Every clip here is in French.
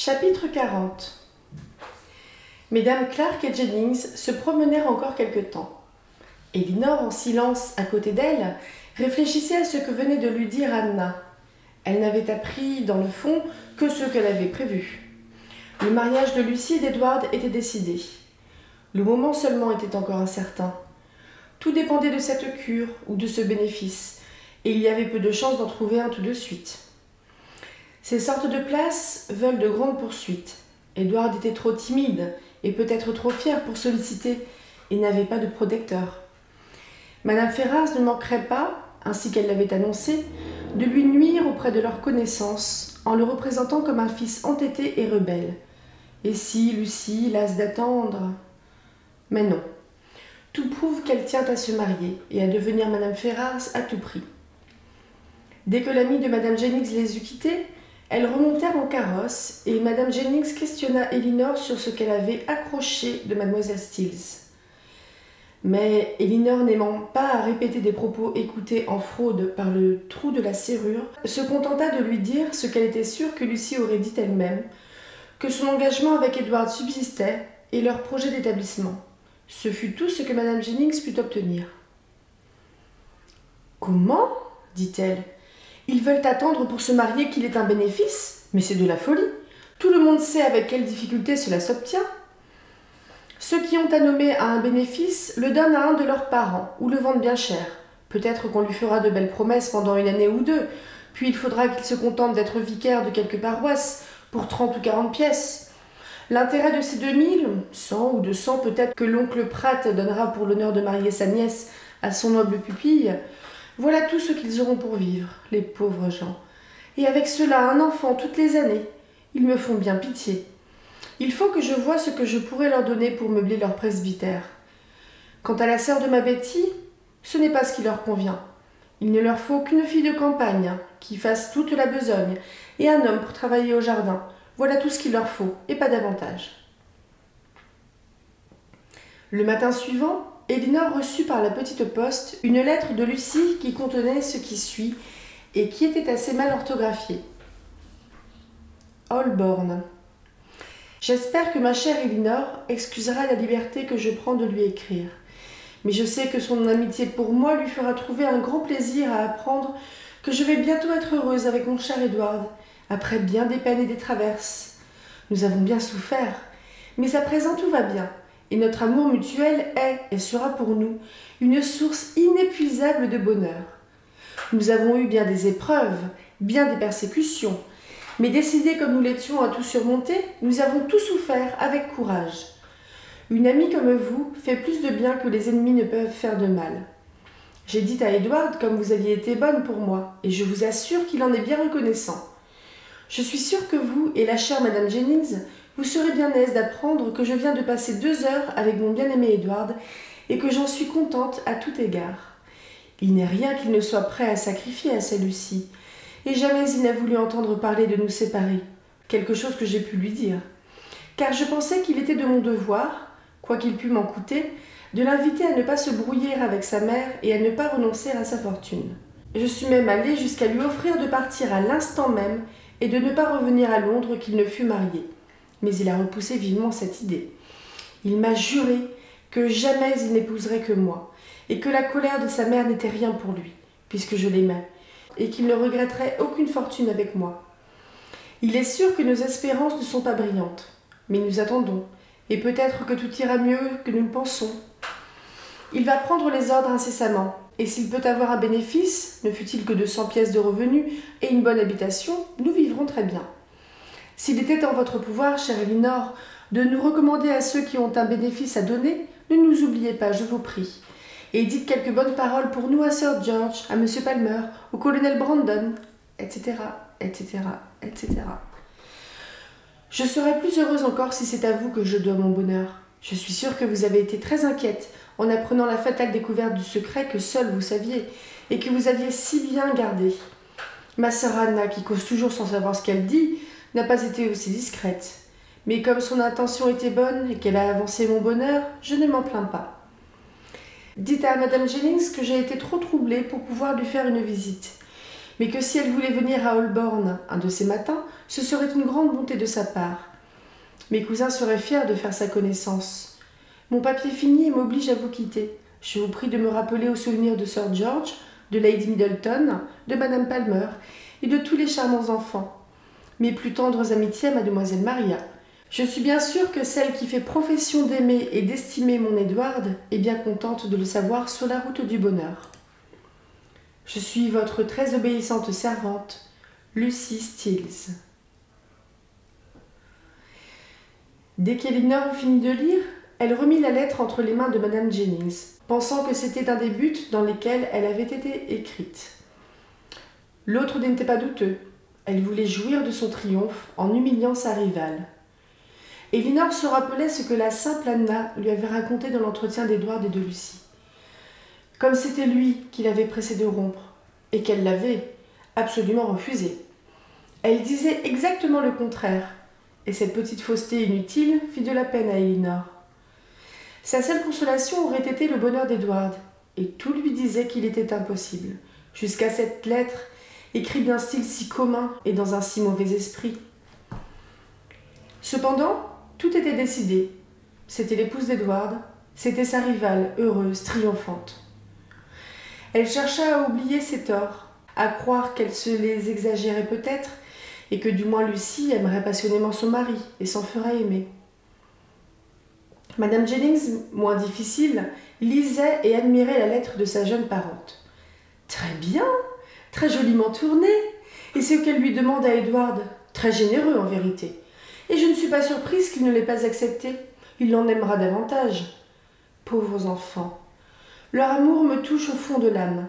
Chapitre 40. Mesdames Clark et Jennings se promenèrent encore quelque temps. Elinor, en silence à côté d'elle, réfléchissait à ce que venait de lui dire Anna. Elle n'avait appris, dans le fond, que ce qu'elle avait prévu. Le mariage de Lucy et d'Edward était décidé. Le moment seulement était encore incertain. Tout dépendait de cette cure ou de ce bénéfice, et il y avait peu de chances d'en trouver un tout de suite. Ces sortes de places veulent de grandes poursuites. Edward était trop timide et peut-être trop fier pour solliciter et n'avait pas de protecteur. Madame Ferrars ne manquerait pas, ainsi qu'elle l'avait annoncé, de lui nuire auprès de leurs connaissances en le représentant comme un fils entêté et rebelle. Et si Lucy, lasse d'attendre... Mais non. Tout prouve qu'elle tient à se marier et à devenir Madame Ferrars à tout prix. Dès que l'amie de Madame Jennings les eut quittés, elles remontèrent en carrosse et Madame Jennings questionna Elinor sur ce qu'elle avait accroché de Mademoiselle Stills. Mais Elinor, n'aimant pas à répéter des propos écoutés en fraude par le trou de la serrure, se contenta de lui dire ce qu'elle était sûre que Lucy aurait dit elle-même, que son engagement avec Edward subsistait et leur projet d'établissement. Ce fut tout ce que Madame Jennings put obtenir. « Comment ?» dit-elle. « Ils veulent attendre pour se marier qu'il ait un bénéfice? Mais c'est de la folie. Tout le monde sait avec quelle difficulté cela s'obtient. Ceux qui ont à nommer à un bénéfice le donnent à un de leurs parents ou le vendent bien cher. Peut-être qu'on lui fera de belles promesses pendant une année ou deux, puis il faudra qu'il se contente d'être vicaire de quelque paroisse pour 30 ou 40 pièces. L'intérêt de ces 2000, 100 ou 200 peut-être que l'oncle Pratt donnera pour l'honneur de marier sa nièce à son noble pupille, voilà tout ce qu'ils auront pour vivre, les pauvres gens. Et avec cela, un enfant toutes les années. Ils me font bien pitié. Il faut que je voie ce que je pourrais leur donner pour meubler leur presbytère. Quant à la sœur de ma Betty, ce n'est pas ce qui leur convient. Il ne leur faut qu'une fille de campagne qui fasse toute la besogne et un homme pour travailler au jardin. Voilà tout ce qu'il leur faut, et pas davantage. Le matin suivant, Elinor reçut par la petite poste une lettre de Lucy qui contenait ce qui suit et qui était assez mal orthographié. Holborn. J'espère que ma chère Elinor excusera la liberté que je prends de lui écrire. Mais je sais que son amitié pour moi lui fera trouver un grand plaisir à apprendre que je vais bientôt être heureuse avec mon cher Edward, après bien des peines et des traverses. Nous avons bien souffert, mais à présent tout va bien, et notre amour mutuel est et sera pour nous une source inépuisable de bonheur. Nous avons eu bien des épreuves, bien des persécutions, mais décidés comme nous l'étions à tout surmonter, nous avons tout souffert avec courage. Une amie comme vous fait plus de bien que les ennemis ne peuvent faire de mal. J'ai dit à Edward comme vous aviez été bonne pour moi, et je vous assure qu'il en est bien reconnaissant. Je suis sûre que vous et la chère Madame Jennings, vous serez bien aise d'apprendre que je viens de passer 2 heures avec mon bien-aimé Edward et que j'en suis contente à tout égard. Il n'est rien qu'il ne soit prêt à sacrifier à sa Lucie, et jamais il n'a voulu entendre parler de nous séparer, quelque chose que j'ai pu lui dire, car je pensais qu'il était de mon devoir, quoi qu'il pût m'en coûter, de l'inviter à ne pas se brouiller avec sa mère et à ne pas renoncer à sa fortune. Je suis même allée jusqu'à lui offrir de partir à l'instant même et de ne pas revenir à Londres qu'il ne fût marié. Mais il a repoussé vivement cette idée. Il m'a juré que jamais il n'épouserait que moi, et que la colère de sa mère n'était rien pour lui, puisque je l'aimais, et qu'il ne regretterait aucune fortune avec moi. Il est sûr que nos espérances ne sont pas brillantes, mais nous attendons, et peut-être que tout ira mieux que nous le pensons. Il va prendre les ordres incessamment, et s'il peut avoir un bénéfice, ne fût-il que de 100 pièces de revenus et une bonne habitation, nous vivrons très bien. S'il était en votre pouvoir, chère Elinor, de nous recommander à ceux qui ont un bénéfice à donner, ne nous oubliez pas, je vous prie. Et dites quelques bonnes paroles pour nous à Sir George, à M. Palmer, au colonel Brandon, etc., etc., etc. Je serais plus heureuse encore si c'est à vous que je dois mon bonheur. Je suis sûre que vous avez été très inquiète en apprenant la fatale découverte du secret que seule vous saviez et que vous aviez si bien gardé. Ma sœur Anna, qui cause toujours sans savoir ce qu'elle dit, n'a pas été aussi discrète. Mais comme son intention était bonne et qu'elle a avancé mon bonheur, je ne m'en plains pas. Dites à Madame Jennings que j'ai été trop troublée pour pouvoir lui faire une visite. mais que si elle voulait venir à Holborn un de ces matins, ce serait une grande bonté de sa part. Mes cousins seraient fiers de faire sa connaissance. Mon papier fini et m'oblige à vous quitter. Je vous prie de me rappeler au souvenir de Sir George, de Lady Middleton, de Madame Palmer et de tous les charmants enfants. Mes plus tendres amitiés à Mademoiselle Maria. Je suis bien sûre que celle qui fait profession d'aimer et d'estimer mon Edward est bien contente de le savoir sur la route du bonheur. Je suis votre très obéissante servante, Lucy Stills. Dès qu'Elinor eut fini de lire, elle remit la lettre entre les mains de Madame Jennings, pensant que c'était un des buts dans lesquels elle avait été écrite. L'autre n'était pas douteux. Elle voulait jouir de son triomphe en humiliant sa rivale. Elinor se rappelait ce que la simple Anna lui avait raconté dans l'entretien d'Edward et de Lucy. Comme c'était lui qui l'avait pressée de rompre, et qu'elle l'avait absolument refusé. Elle disait exactement le contraire, et cette petite fausseté inutile fit de la peine à Elinor. Sa seule consolation aurait été le bonheur d'Edward, et tout lui disait qu'il était impossible, jusqu'à cette lettre écrite d'un style si commun et dans un si mauvais esprit. Cependant, tout était décidé. C'était l'épouse d'Edward, c'était sa rivale, heureuse, triomphante. Elle chercha à oublier ses torts, à croire qu'elle se les exagérait peut-être, et que du moins Lucie aimerait passionnément son mari et s'en ferait aimer. Madame Jennings, moins difficile, lisait et admirait la lettre de sa jeune parente. Très bien, très joliment tournée, et ce qu'elle lui demande à Edward, très généreux en vérité. Et je ne suis pas surprise qu'il ne l'ait pas accepté. Il l'en aimera davantage. Pauvres enfants. Leur amour me touche au fond de l'âme.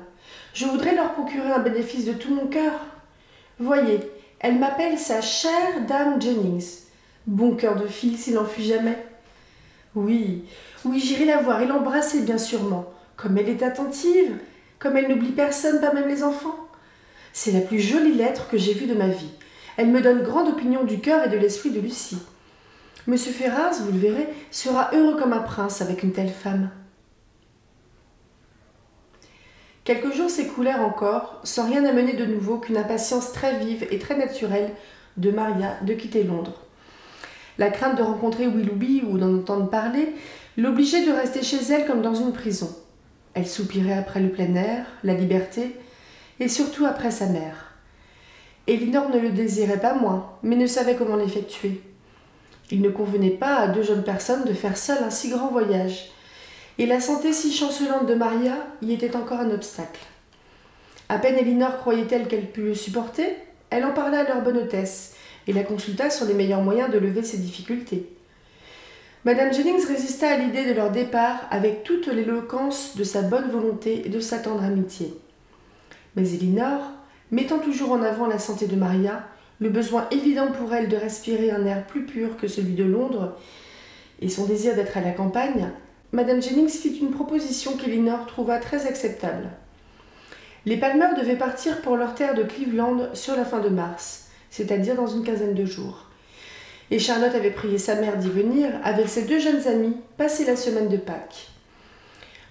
Je voudrais leur procurer un bénéfice de tout mon cœur. Voyez, elle m'appelle sa chère dame Jennings. Bon cœur de fille s'il en fut jamais. Oui, j'irai la voir et l'embrasser bien sûrement. Comme elle est attentive, comme elle n'oublie personne, pas même les enfants. C'est la plus jolie lettre que j'ai vue de ma vie. Elle me donne grande opinion du cœur et de l'esprit de Lucie. Monsieur Ferrars, vous le verrez, sera heureux comme un prince avec une telle femme. Quelques jours s'écoulèrent encore, sans rien amener de nouveau qu'une impatience très vive et très naturelle de Maria de quitter Londres. La crainte de rencontrer Willoughby ou d'en entendre parler l'obligeait de rester chez elle comme dans une prison. Elle soupirait après le plein air, la liberté, et surtout après sa mère. Elinor ne le désirait pas moins, mais ne savait comment l'effectuer. Il ne convenait pas à deux jeunes personnes de faire seules un si grand voyage, et la santé si chancelante de Maria y était encore un obstacle. À peine Elinor croyait-elle qu'elle pût le supporter, elle en parla à leur bonne hôtesse, et la consulta sur les meilleurs moyens de lever ses difficultés. Madame Jennings résista à l'idée de leur départ avec toute l'éloquence de sa bonne volonté et de sa tendre amitié. Mais Elinor, mettant toujours en avant la santé de Maria, le besoin évident pour elle de respirer un air plus pur que celui de Londres, et son désir d'être à la campagne, Madame Jennings fit une proposition qu'Elinor trouva très acceptable. Les Palmer devaient partir pour leur terre de Cleveland sur la fin de mars, c'est-à-dire dans une quinzaine de jours. Et Charlotte avait prié sa mère d'y venir, avec ses deux jeunes amies, passer la semaine de Pâques.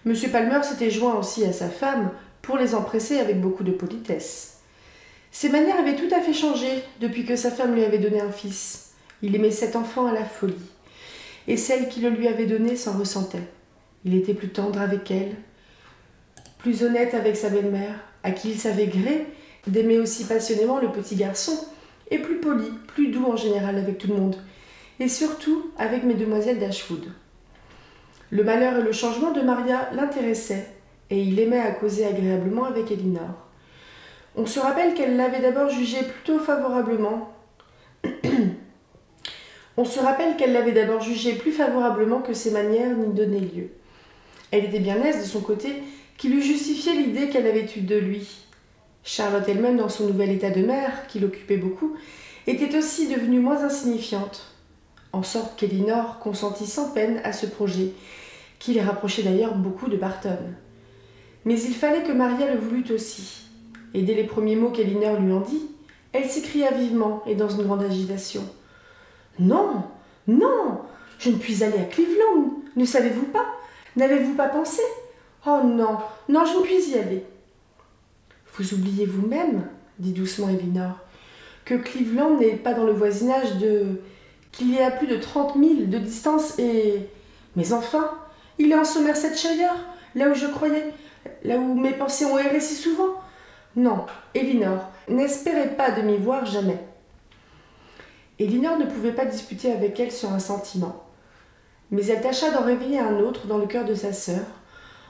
M. Palmer s'était joint aussi à sa femme pour les empresser avec beaucoup de politesse. Ses manières avaient tout à fait changé depuis que sa femme lui avait donné un fils. Il aimait cet enfant à la folie, et celle qui le lui avait donné s'en ressentait. Il était plus tendre avec elle, plus honnête avec sa belle-mère, à qui il savait gré d'aimer aussi passionnément le petit garçon, et plus poli, plus doux en général avec tout le monde, et surtout avec mesdemoiselles d'Ashwood. Le malheur et le changement de Maria l'intéressaient, et il aimait à causer agréablement avec Elinor. On se rappelle qu'elle l'avait d'abord jugé plutôt favorablement. On se rappelle qu'elle l'avait d'abord jugé plus favorablement que ses manières n'y donnaient lieu. Elle était bien aise de son côté, qui lui justifiait l'idée qu'elle avait eue de lui. Charlotte elle-même, dans son nouvel état de mère, qui l'occupait beaucoup, était aussi devenue moins insignifiante, en sorte qu'Elinor consentit sans peine à ce projet, qui les rapprochait d'ailleurs beaucoup de Barton. Mais il fallait que Maria le voulût aussi. Et dès les premiers mots qu'Elinor lui en dit, elle s'écria vivement et dans une grande agitation. « Non, non, je ne puis aller à Cleveland, ne savez-vous pas? N'avez-vous pas pensé? Oh non, non, je ne puis y aller. »« Vous oubliez vous-même, dit doucement Elinor, que Cleveland n'est pas dans le voisinage de... qu'il y a plus de 30 milles de distance et... Mais enfin, il est en Somersetshire, là où je croyais, là où mes pensées ont erré si souvent. Non, Elinor, n'espérez pas de m'y voir jamais. Elinor ne pouvait pas disputer avec elle sur un sentiment, mais elle tâcha d'en réveiller un autre dans le cœur de sa sœur,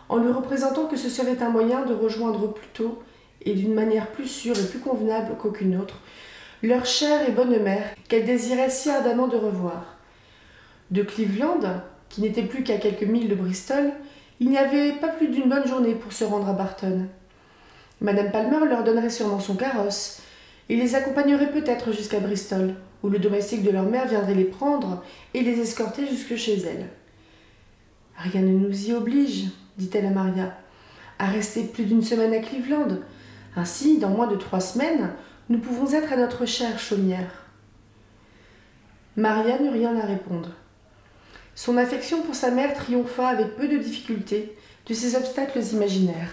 en lui représentant que ce serait un moyen de rejoindre plus tôt et d'une manière plus sûre et plus convenable qu'aucune autre, leur chère et bonne mère qu'elle désirait si ardemment de revoir. De Cleveland, qui n'était plus qu'à quelques milles de Bristol, il n'y avait pas plus d'une bonne journée pour se rendre à Barton. Madame Palmer leur donnerait sûrement son carrosse et les accompagnerait peut-être jusqu'à Bristol, où le domestique de leur mère viendrait les prendre et les escorter jusque chez elle. « Rien ne nous y oblige, dit-elle à Maria, à rester plus d'une semaine à Cleveland. Ainsi, dans moins de 3 semaines, nous pouvons être à notre chère chaumière. » Maria n'eut rien à répondre. Son affection pour sa mère triompha avec peu de difficulté de ces obstacles imaginaires.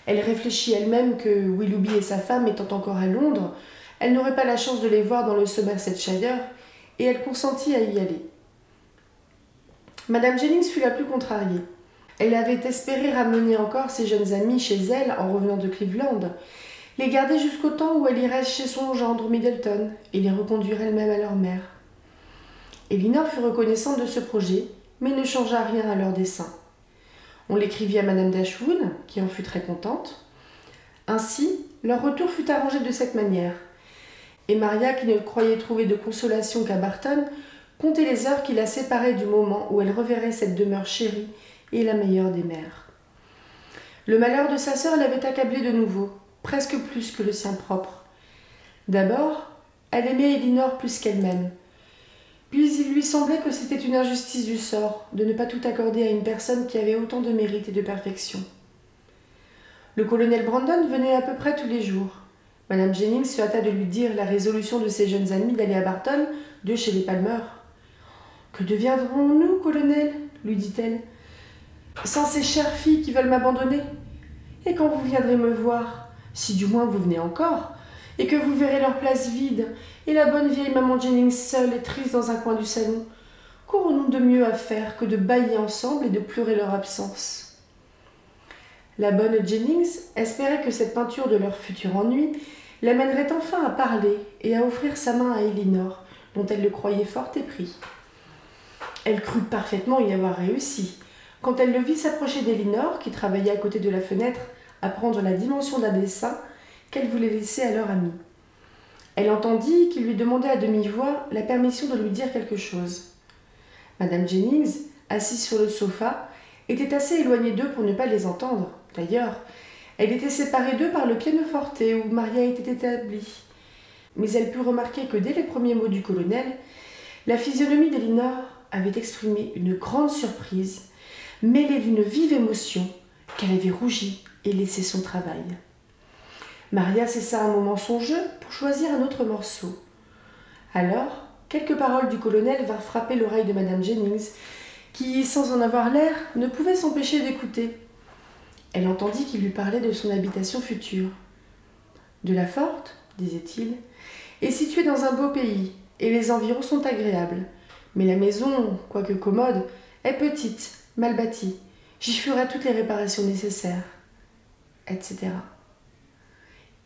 Elle réfléchit elle-même que Willoughby et sa femme étant encore à Londres, elle n'aurait pas la chance de les voir dans le Somersetshire, et elle consentit à y aller. Madame Jennings fut la plus contrariée. Elle avait espéré ramener encore ses jeunes amis chez elle en revenant de Cleveland, les garder jusqu'au temps où elle irait chez son gendre Middleton et les reconduire elle-même à leur mère. Elinor fut reconnaissante de ce projet, mais ne changea rien à leur dessein. On l'écrivit à Madame Dashwood, qui en fut très contente. Ainsi, leur retour fut arrangé de cette manière, et Maria, qui ne croyait trouver de consolation qu'à Barton, comptait les heures qui la séparaient du moment où elle reverrait cette demeure chérie et la meilleure des mères. Le malheur de sa sœur l'avait accablée de nouveau, presque plus que le sien propre. D'abord, elle aimait Elinor plus qu'elle-même. Puis il lui semblait que c'était une injustice du sort de ne pas tout accorder à une personne qui avait autant de mérite et de perfection. Le colonel Brandon venait à peu près tous les jours. Madame Jennings se hâta de lui dire la résolution de ses jeunes amis d'aller à Barton, de chez les Palmer. « Que deviendrons-nous, colonel ?» lui dit-elle. « Sans ces chères filles qui veulent m'abandonner. Et quand vous viendrez me voir, si du moins vous venez encore, et que vous verrez leur place vide, et la bonne vieille maman Jennings seule et triste dans un coin du salon, qu'aurons-nous de mieux à faire que de bâiller ensemble et de pleurer leur absence ?» La bonne Jennings espérait que cette peinture de leur futur ennui l'amènerait enfin à parler et à offrir sa main à Elinor, dont elle le croyait fort épris. Elle crut parfaitement y avoir réussi, quand elle le vit s'approcher d'Elinor, qui travaillait à côté de la fenêtre à prendre la dimension d'un dessin qu'elle voulait laisser à leur amie. Elle entendit qu'il lui demandait à demi-voix la permission de lui dire quelque chose. Madame Jennings, assise sur le sofa, était assez éloignée d'eux pour ne pas les entendre. D'ailleurs, elle était séparée d'eux par le pianoforte où Maria était établie. Mais elle put remarquer que dès les premiers mots du colonel, la physionomie d'Elinor avait exprimé une grande surprise, mêlée d'une vive émotion, qu'elle avait rougi et laissé son travail. Maria cessa un moment son jeu pour choisir un autre morceau. Alors, quelques paroles du colonel vinrent frapper l'oreille de Madame Jennings, qui, sans en avoir l'air, ne pouvait s'empêcher d'écouter. Elle entendit qu'il lui parlait de son habitation future. « De la Forte, disait-il, est située dans un beau pays, et les environs sont agréables. Mais la maison, quoique commode, est petite, mal bâtie. J'y ferai toutes les réparations nécessaires, etc. »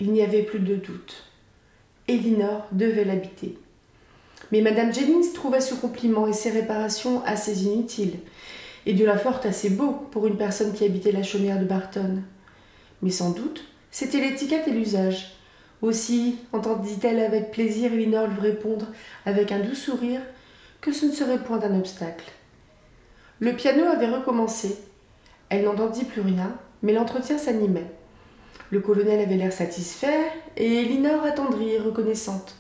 Il n'y avait plus de doute. Elinor devait l'habiter. Mais Madame Jennings trouvait ce compliment et ces réparations assez inutiles, et de la Forte assez beau pour une personne qui habitait la chaumière de Barton. Mais sans doute, c'était l'étiquette et l'usage. Aussi entendit-elle avec plaisir Elinor lui répondre avec un doux sourire que ce ne serait point un obstacle. Le piano avait recommencé. Elle n'entendit plus rien, mais l'entretien s'animait. Le colonel avait l'air satisfait, et Elinor attendrie et reconnaissante.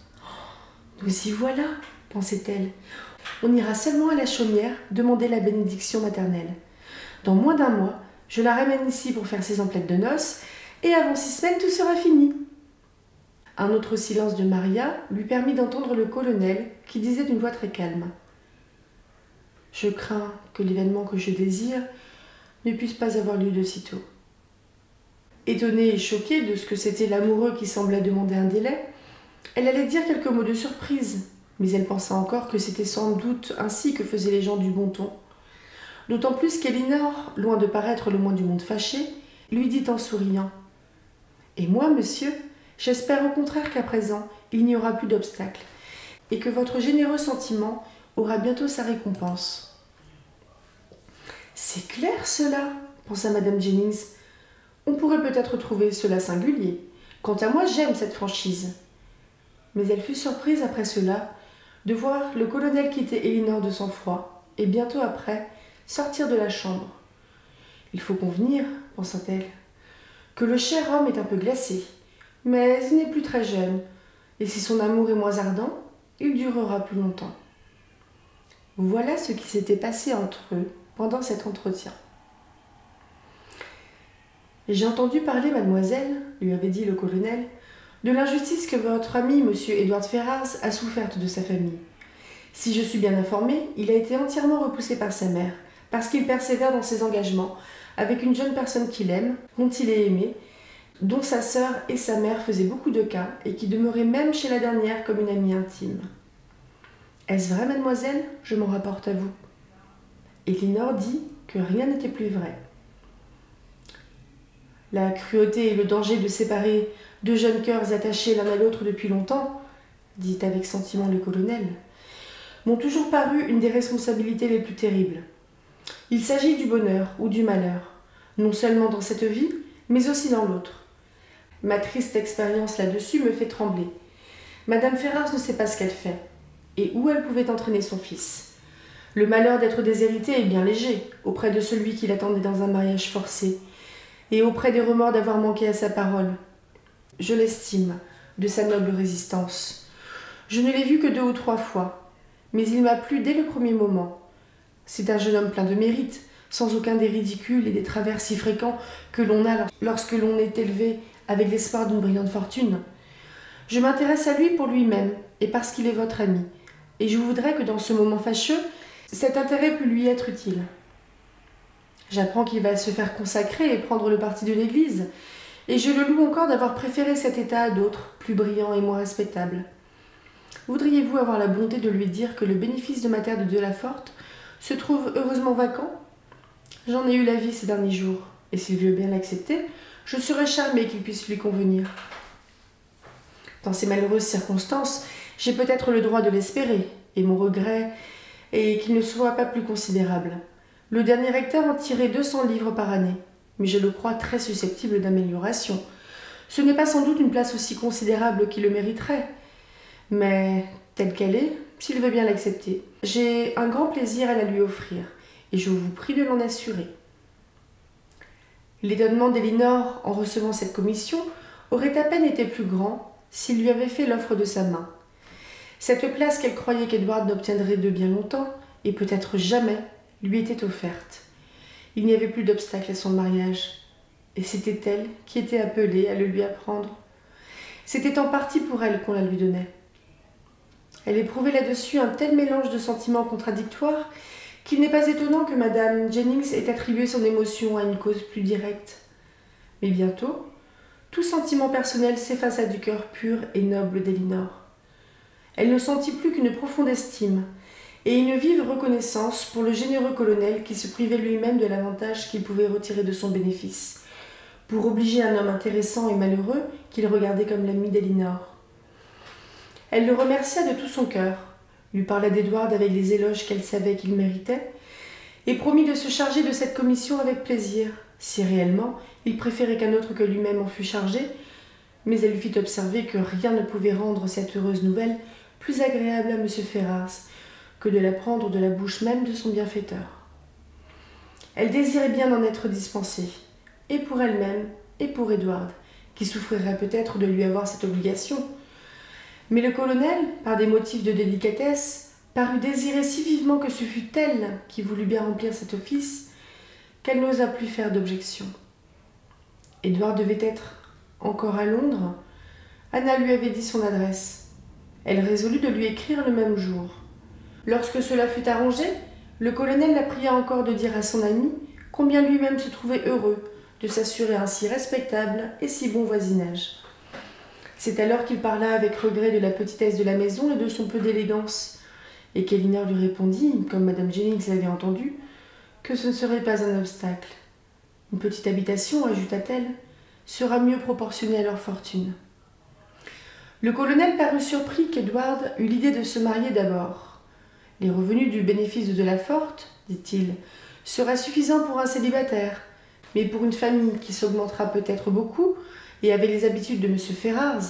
« Nous y voilà, pensait-elle. On ira seulement à la chaumière demander la bénédiction maternelle. Dans moins d'un mois, je la ramène ici pour faire ses emplettes de noces, et avant 6 semaines, tout sera fini. » Un autre silence de Maria lui permit d'entendre le colonel qui disait d'une voix très calme. « Je crains que l'événement que je désire ne puisse pas avoir lieu de sitôt. » Étonnée et choquée de ce que c'était l'amoureux qui semblait demander un délai, elle allait dire quelques mots de surprise, mais elle pensa encore que c'était sans doute ainsi que faisaient les gens du bon ton. D'autant plus qu'Elinor, loin de paraître le moins du monde fâchée, lui dit en souriant « Et moi, monsieur, j'espère au contraire qu'à présent, il n'y aura plus d'obstacles, et que votre généreux sentiment aura bientôt sa récompense. » « C'est clair cela, pensa Madame Jennings. On pourrait peut-être trouver cela singulier. Quant à moi, j'aime cette franchise. Mais elle fut surprise après cela de voir le colonel quitter Elinor de sang-froid, et bientôt après sortir de la chambre. Il faut convenir, pensa-t-elle, que le cher homme est un peu glacé, mais il n'est plus très jeune, et si son amour est moins ardent, il durera plus longtemps. Voilà ce qui s'était passé entre eux pendant cet entretien. « J'ai entendu parler, mademoiselle, lui avait dit le colonel, de l'injustice que votre ami, M. Edward Ferrars, a soufferte de sa famille. Si je suis bien informée, il a été entièrement repoussé par sa mère, parce qu'il persévère dans ses engagements avec une jeune personne qu'il aime, dont il est aimé, dont sa sœur et sa mère faisaient beaucoup de cas, et qui demeurait même chez la dernière comme une amie intime. Est-ce vrai, mademoiselle? Je m'en rapporte à vous. » Elinor dit que rien n'était plus vrai. La cruauté et le danger de séparer deux jeunes cœurs attachés l'un à l'autre depuis longtemps, dit avec sentiment le colonel, m'ont toujours paru une des responsabilités les plus terribles. Il s'agit du bonheur ou du malheur, non seulement dans cette vie, mais aussi dans l'autre. Ma triste expérience là-dessus me fait trembler. Madame Ferrars ne sait pas ce qu'elle fait, et où elle pouvait entraîner son fils. Le malheur d'être déshéritée est bien léger, auprès de celui qui l'attendait dans un mariage forcé, et auprès des remords d'avoir manqué à sa parole. Je l'estime, de sa noble résistance. Je ne l'ai vu que 2 ou 3 fois, mais il m'a plu dès le premier moment. C'est un jeune homme plein de mérite, sans aucun des ridicules et des travers si fréquents que l'on a lorsque l'on est élevé avec l'espoir d'une brillante fortune. Je m'intéresse à lui pour lui-même, et parce qu'il est votre ami, et je voudrais que dans ce moment fâcheux, cet intérêt pût lui être utile. J'apprends qu'il va se faire consacrer et prendre le parti de l'Église, et je le loue encore d'avoir préféré cet état à d'autres, plus brillants et moins respectables. Voudriez-vous avoir la bonté de lui dire que le bénéfice de ma terre de Delaforte se trouve heureusement vacant? J'en ai eu l'avis ces derniers jours, et s'il veut bien l'accepter, je serais charmée qu'il puisse lui convenir. Dans ces malheureuses circonstances, j'ai peut-être le droit de l'espérer, et mon regret est qu'il ne soit pas plus considérable. Le dernier recteur en tirait 200 livres par année, mais je le crois très susceptible d'amélioration. Ce n'est pas sans doute une place aussi considérable qu'il le mériterait, mais telle qu'elle est, s'il veut bien l'accepter, j'ai un grand plaisir à la lui offrir, et je vous prie de l'en assurer. L'étonnement d'Elinor en recevant cette commission aurait à peine été plus grand s'il lui avait fait l'offre de sa main. Cette place qu'elle croyait qu'Edward n'obtiendrait de bien longtemps, et peut-être jamais, lui était offerte. Il n'y avait plus d'obstacle à son mariage, et c'était elle qui était appelée à le lui apprendre. C'était en partie pour elle qu'on la lui donnait. Elle éprouvait là-dessus un tel mélange de sentiments contradictoires qu'il n'est pas étonnant que Madame Jennings ait attribué son émotion à une cause plus directe. Mais bientôt, tout sentiment personnel s'effaça du cœur pur et noble d'Elinor. Elle ne sentit plus qu'une profonde estime et une vive reconnaissance pour le généreux colonel qui se privait lui-même de l'avantage qu'il pouvait retirer de son bénéfice, pour obliger un homme intéressant et malheureux qu'il regardait comme l'ami d'Elinor. Elle le remercia de tout son cœur, lui parla d'Edward avec les éloges qu'elle savait qu'il méritait, et promit de se charger de cette commission avec plaisir, si réellement il préférait qu'un autre que lui-même en fût chargé, mais elle lui fit observer que rien ne pouvait rendre cette heureuse nouvelle plus agréable à M. Ferrars que de l'apprendre de la bouche même de son bienfaiteur. Elle désirait bien en être dispensée, et pour elle-même, et pour Edward, qui souffrirait peut-être de lui avoir cette obligation. Mais le colonel, par des motifs de délicatesse, parut désirer si vivement que ce fût elle qui voulut bien remplir cet office, qu'elle n'osa plus faire d'objection. Edward devait être encore à Londres. Anna lui avait dit son adresse. Elle résolut de lui écrire le même jour. Lorsque cela fut arrangé, le colonel la pria encore de dire à son ami combien lui-même se trouvait heureux de s'assurer un si respectable et si bon voisinage. C'est alors qu'il parla avec regret de la petitesse de la maison et de son peu d'élégance, et qu'Elinor lui répondit, comme Madame Jennings l'avait entendu, que ce ne serait pas un obstacle. Une petite habitation, ajouta-t-elle, sera mieux proportionnée à leur fortune. Le colonel parut surpris qu'Edward eût l'idée de se marier d'abord. Les revenus du bénéfice de Delafort, dit-il, seraient suffisants pour un célibataire, mais pour une famille qui s'augmentera peut-être beaucoup, et avec les habitudes de M. Ferrars,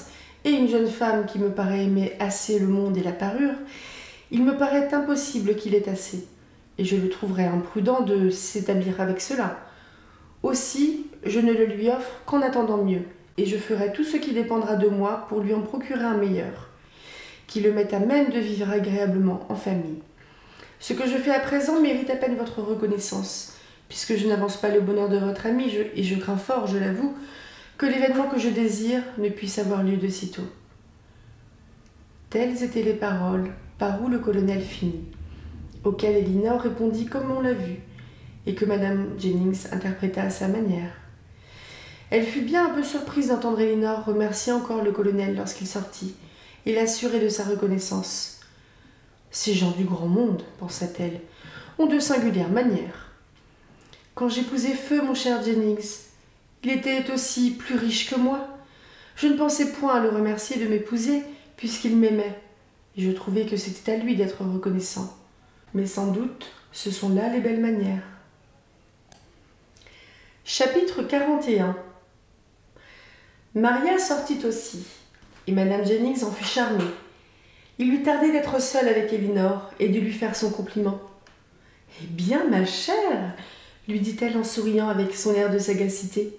et une jeune femme qui me paraît aimer assez le monde et la parure, il me paraît impossible qu'il ait assez, et je le trouverais imprudent de s'établir avec cela. Aussi, je ne le lui offre qu'en attendant mieux, et je ferai tout ce qui dépendra de moi pour lui en procurer un meilleur, qui le mette à même de vivre agréablement en famille. Ce que je fais à présent mérite à peine votre reconnaissance, puisque je n'avance pas le bonheur de votre ami, et je crains fort, je l'avoue, que l'événement que je désire ne puisse avoir lieu de sitôt. Telles étaient les paroles par où le colonel finit, auxquelles Elinor répondit comme on l'a vu, et que Madame Jennings interpréta à sa manière. Elle fut bien un peu surprise d'entendre Elinor remercier encore le colonel lorsqu'il sortit, et l'assurer de sa reconnaissance. Ces gens du grand monde, pensa-t-elle, ont de singulières manières. Quand j'épousai feu mon cher Jennings, il était aussi plus riche que moi. Je ne pensais point à le remercier de m'épouser, puisqu'il m'aimait, et je trouvais que c'était à lui d'être reconnaissant. Mais sans doute, ce sont là les belles manières. Chapitre 41. Maria sortit aussi, et Madame Jennings en fut charmée. Il lui tardait d'être seule avec Elinor et de lui faire son compliment. « Eh bien, ma chère, lui dit-elle en souriant avec son air de sagacité,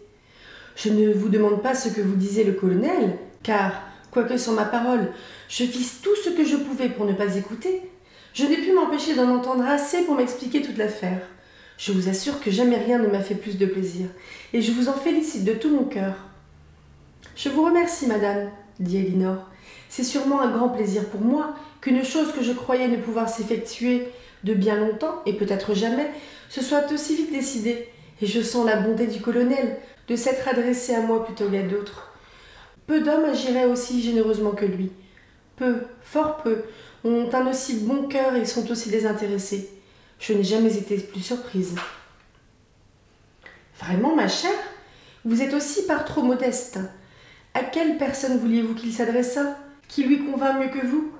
je ne vous demande pas ce que vous disait le colonel, car, quoique sur ma parole, je fisse tout ce que je pouvais pour ne pas écouter, je n'ai pu m'empêcher d'en entendre assez pour m'expliquer toute l'affaire. Je vous assure que jamais rien ne m'a fait plus de plaisir, et je vous en félicite de tout mon cœur. »« Je vous remercie, madame, dit Elinor. C'est sûrement un grand plaisir pour moi qu'une chose que je croyais ne pouvoir s'effectuer de bien longtemps, et peut-être jamais, se soit aussi vite décidée, et je sens la bonté du colonel de s'être adressé à moi plutôt qu'à d'autres. Peu d'hommes agiraient aussi généreusement que lui. Peu, fort peu, ont un aussi bon cœur et sont aussi désintéressés. Je n'ai jamais été plus surprise. Vraiment, ma chère, vous êtes aussi par trop modeste. À quelle personne vouliez-vous qu'il s'adressât, qui lui convînt mieux que vous?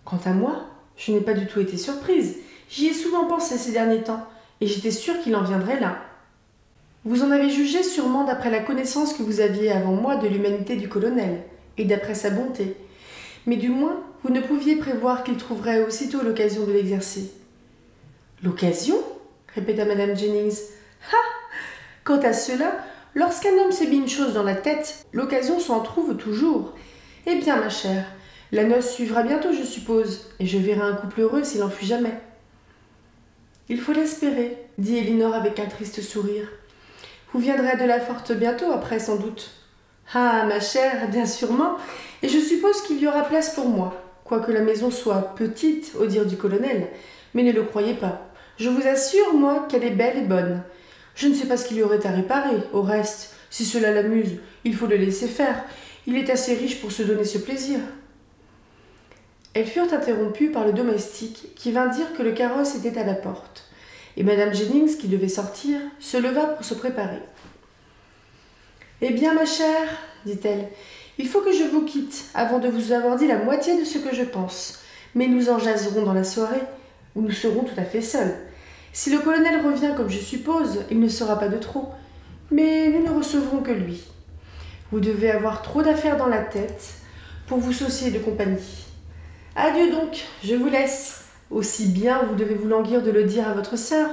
Quant à moi, je n'ai pas du tout été surprise. J'y ai souvent pensé ces derniers temps, et j'étais sûre qu'il en viendrait là. Vous en avez jugé sûrement d'après la connaissance que vous aviez avant moi de l'humanité du colonel, et d'après sa bonté. Mais du moins, vous ne pouviez prévoir qu'il trouverait aussitôt l'occasion de l'exercer. « L'occasion » répéta Madame Jennings. « Ah ! Quant à cela, lorsqu'un homme s'est mis une chose dans la tête, l'occasion s'en trouve toujours. Eh bien, ma chère, la noce suivra bientôt, je suppose, et je verrai un couple heureux s'il en fut jamais. »« Il faut l'espérer, » dit Elinor avec un triste sourire. « Vous viendrez à Delafort bientôt après, sans doute. »« Ah, ma chère, bien sûrement, et je suppose qu'il y aura place pour moi, quoique la maison soit petite, au dire du colonel, mais ne le croyez pas. Je vous assure, moi, qu'elle est belle et bonne. Je ne sais pas ce qu'il y aurait à réparer. Au reste, si cela l'amuse, il faut le laisser faire. Il est assez riche pour se donner ce plaisir. » Elles furent interrompues par le domestique qui vint dire que le carrosse était à la porte, et Madame Jennings, qui devait sortir, se leva pour se préparer. « Eh bien, ma chère, dit-elle, il faut que je vous quitte avant de vous avoir dit la moitié de ce que je pense, mais nous en jaserons dans la soirée, où nous serons tout à fait seuls. Si le colonel revient comme je suppose, il ne sera pas de trop, mais nous ne recevrons que lui. Vous devez avoir trop d'affaires dans la tête pour vous soucier de compagnie. Adieu donc, je vous laisse. Aussi bien vous devez vous languir de le dire à votre sœur. »«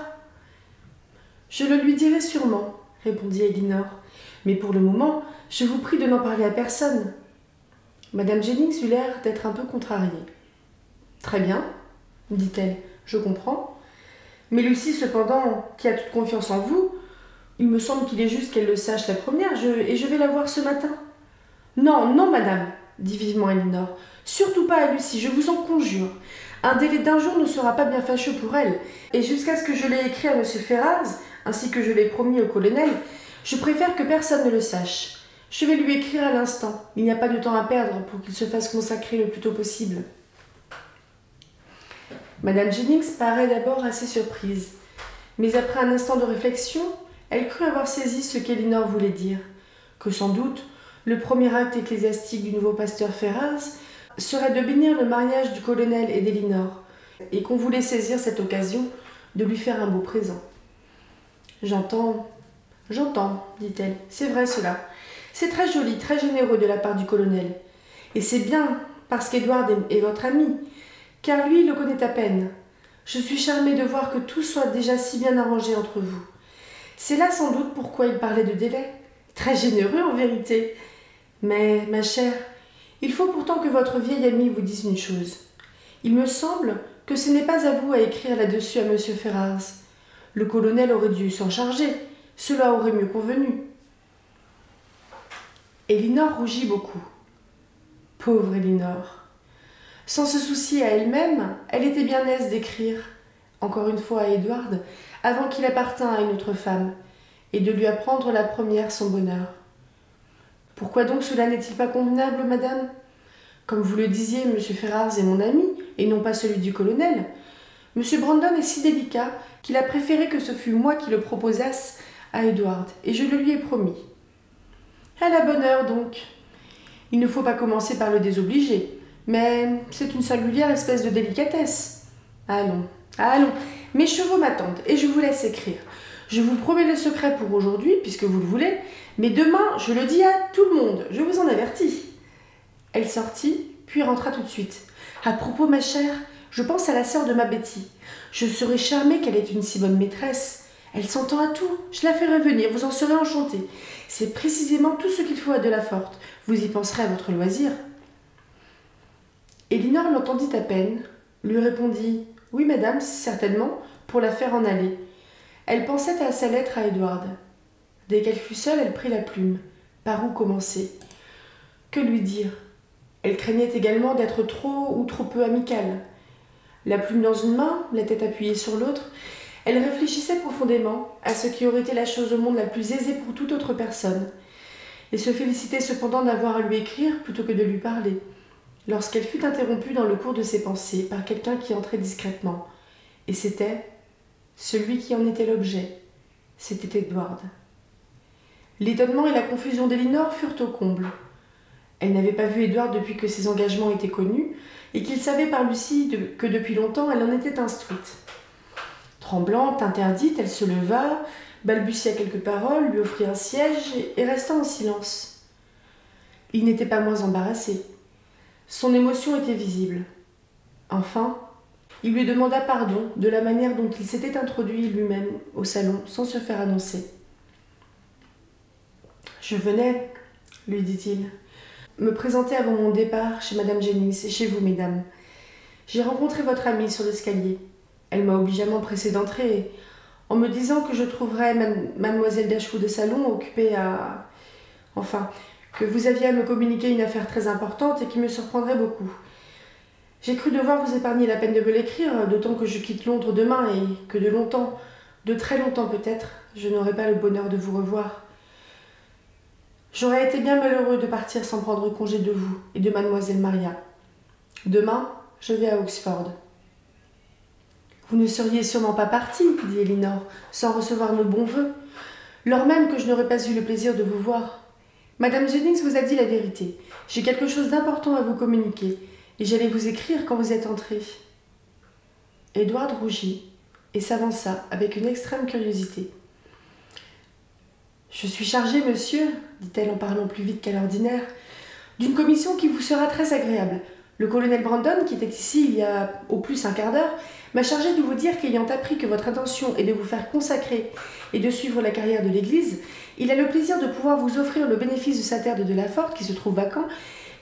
Je le lui dirai sûrement, répondit Elinor, mais pour le moment, je vous prie de n'en parler à personne. » Madame Jennings eut l'air d'être un peu contrariée. « Très bien, dit-elle, je comprends. Mais Lucie, cependant, qui a toute confiance en vous, il me semble qu'il est juste qu'elle le sache la première, et je vais la voir ce matin. »« Non, non, madame, dit vivement Elinor, surtout pas à Lucie, je vous en conjure. Un délai d'1 jour ne sera pas bien fâcheux pour elle, et jusqu'à ce que je l'ai écrit à M. Ferrars, ainsi que je l'ai promis au colonel, Je préfère que personne ne le sache. Je vais lui écrire à l'instant. Il n'y a pas de temps à perdre pour qu'il se fasse consacrer le plus tôt possible. Madame Jennings paraît d'abord assez surprise, mais après un instant de réflexion, elle crut avoir saisi ce qu'Elinor voulait dire, que sans doute le premier acte ecclésiastique du nouveau pasteur Ferrars serait de bénir le mariage du colonel et d'Elinor, et qu'on voulait saisir cette occasion de lui faire un beau présent. « J'entends, dit-elle, c'est vrai cela. C'est très joli, très généreux de la part du colonel. Et c'est bien, parce qu'Edward est votre ami, car lui le connaît à peine. Je suis charmée de voir que tout soit déjà si bien arrangé entre vous. C'est là sans doute pourquoi il parlait de délai. Très généreux en vérité. Mais, ma chère, il faut pourtant que votre vieil ami vous dise une chose. Il me semble que ce n'est pas à vous à écrire là-dessus à M. Ferrars. Le colonel aurait dû s'en charger. Cela aurait mieux convenu. » Elinor rougit beaucoup. Pauvre Elinor. Sans se soucier à elle-même, elle était bien aise d'écrire, encore une fois à Edward, avant qu'il appartînt à une autre femme, et de lui apprendre la première son bonheur. Pourquoi donc cela n'est-il pas convenable, madame? Comme vous le disiez, M. Ferrars est mon ami, et non pas celui du colonel. M. Brandon est si délicat qu'il a préféré que ce fût moi qui le proposasse à Edward, et je le lui ai promis. À la bonne heure, donc. Il ne faut pas commencer par le désobliger, mais c'est une singulière espèce de délicatesse. Allons, mes chevaux m'attendent, et je vous laisse écrire. Je vous promets le secret pour aujourd'hui, puisque vous le voulez, mais demain, je le dis à tout le monde, je vous en avertis. Elle sortit, puis rentra tout de suite. À propos, ma chère, je pense à la sœur de ma Betty. Je serais charmée qu'elle ait une si bonne maîtresse. Elle s'entend à tout. Je la ferai venir, vous en serez enchantée. C'est précisément tout ce qu'il faut à Delaforte. Vous y penserez à votre loisir. Elinor l'entendit à peine, lui répondit « Oui, madame, certainement, pour la faire en aller. » Elle pensait à sa lettre à Edward. Dès qu'elle fut seule, elle prit la plume. Par où commencer? Que lui dire? Elle craignait également d'être trop ou trop peu amicale. La plume dans une main, la tête appuyée sur l'autre, elle réfléchissait profondément à ce qui aurait été la chose au monde la plus aisée pour toute autre personne, et se félicitait cependant d'avoir à lui écrire plutôt que de lui parler, lorsqu'elle fut interrompue dans le cours de ses pensées par quelqu'un qui entrait discrètement, et c'était celui qui en était l'objet. C'était Edward. L'étonnement et la confusion d'Elinor furent au comble. Elle n'avait pas vu Edward depuis que ses engagements étaient connus, et qu'il savait par Lucie que depuis longtemps elle en était instruite. Tremblante, interdite, elle se leva, balbutia quelques paroles, lui offrit un siège et resta en silence. Il n'était pas moins embarrassé. Son émotion était visible. Enfin, il lui demanda pardon de la manière dont il s'était introduit lui-même au salon sans se faire annoncer. « Je venais, lui dit-il, me présenter avant mon départ chez Madame Jennings et chez vous, mesdames. J'ai rencontré votre amie sur l'escalier. Elle m'a obligeamment pressée d'entrer, en me disant que je trouverais mademoiselle Dashwood de salon occupée à... Enfin, que vous aviez à me communiquer une affaire très importante et qui me surprendrait beaucoup. J'ai cru devoir vous épargner la peine de me l'écrire, d'autant que je quitte Londres demain et que de longtemps, de très longtemps peut-être, je n'aurai pas le bonheur de vous revoir. J'aurais été bien malheureux de partir sans prendre congé de vous et de mademoiselle Maria. Demain, je vais à Oxford. » « Vous ne seriez sûrement pas partie, dit Elinor, sans recevoir nos bons vœux, lors même que je n'aurais pas eu le plaisir de vous voir. Madame Jennings vous a dit la vérité. J'ai quelque chose d'important à vous communiquer, et j'allais vous écrire quand vous êtes entré. » Edward rougit et s'avança avec une extrême curiosité. « Je suis chargée, monsieur, dit-elle en parlant plus vite qu'à l'ordinaire, d'une commission qui vous sera très agréable. Le colonel Brandon, qui était ici il y a au plus un quart d'heure, m'a chargé de vous dire qu'ayant appris que votre intention est de vous faire consacrer et de suivre la carrière de l'Église, il a le plaisir de pouvoir vous offrir le bénéfice de sa terre de Delaforte qui se trouve vacant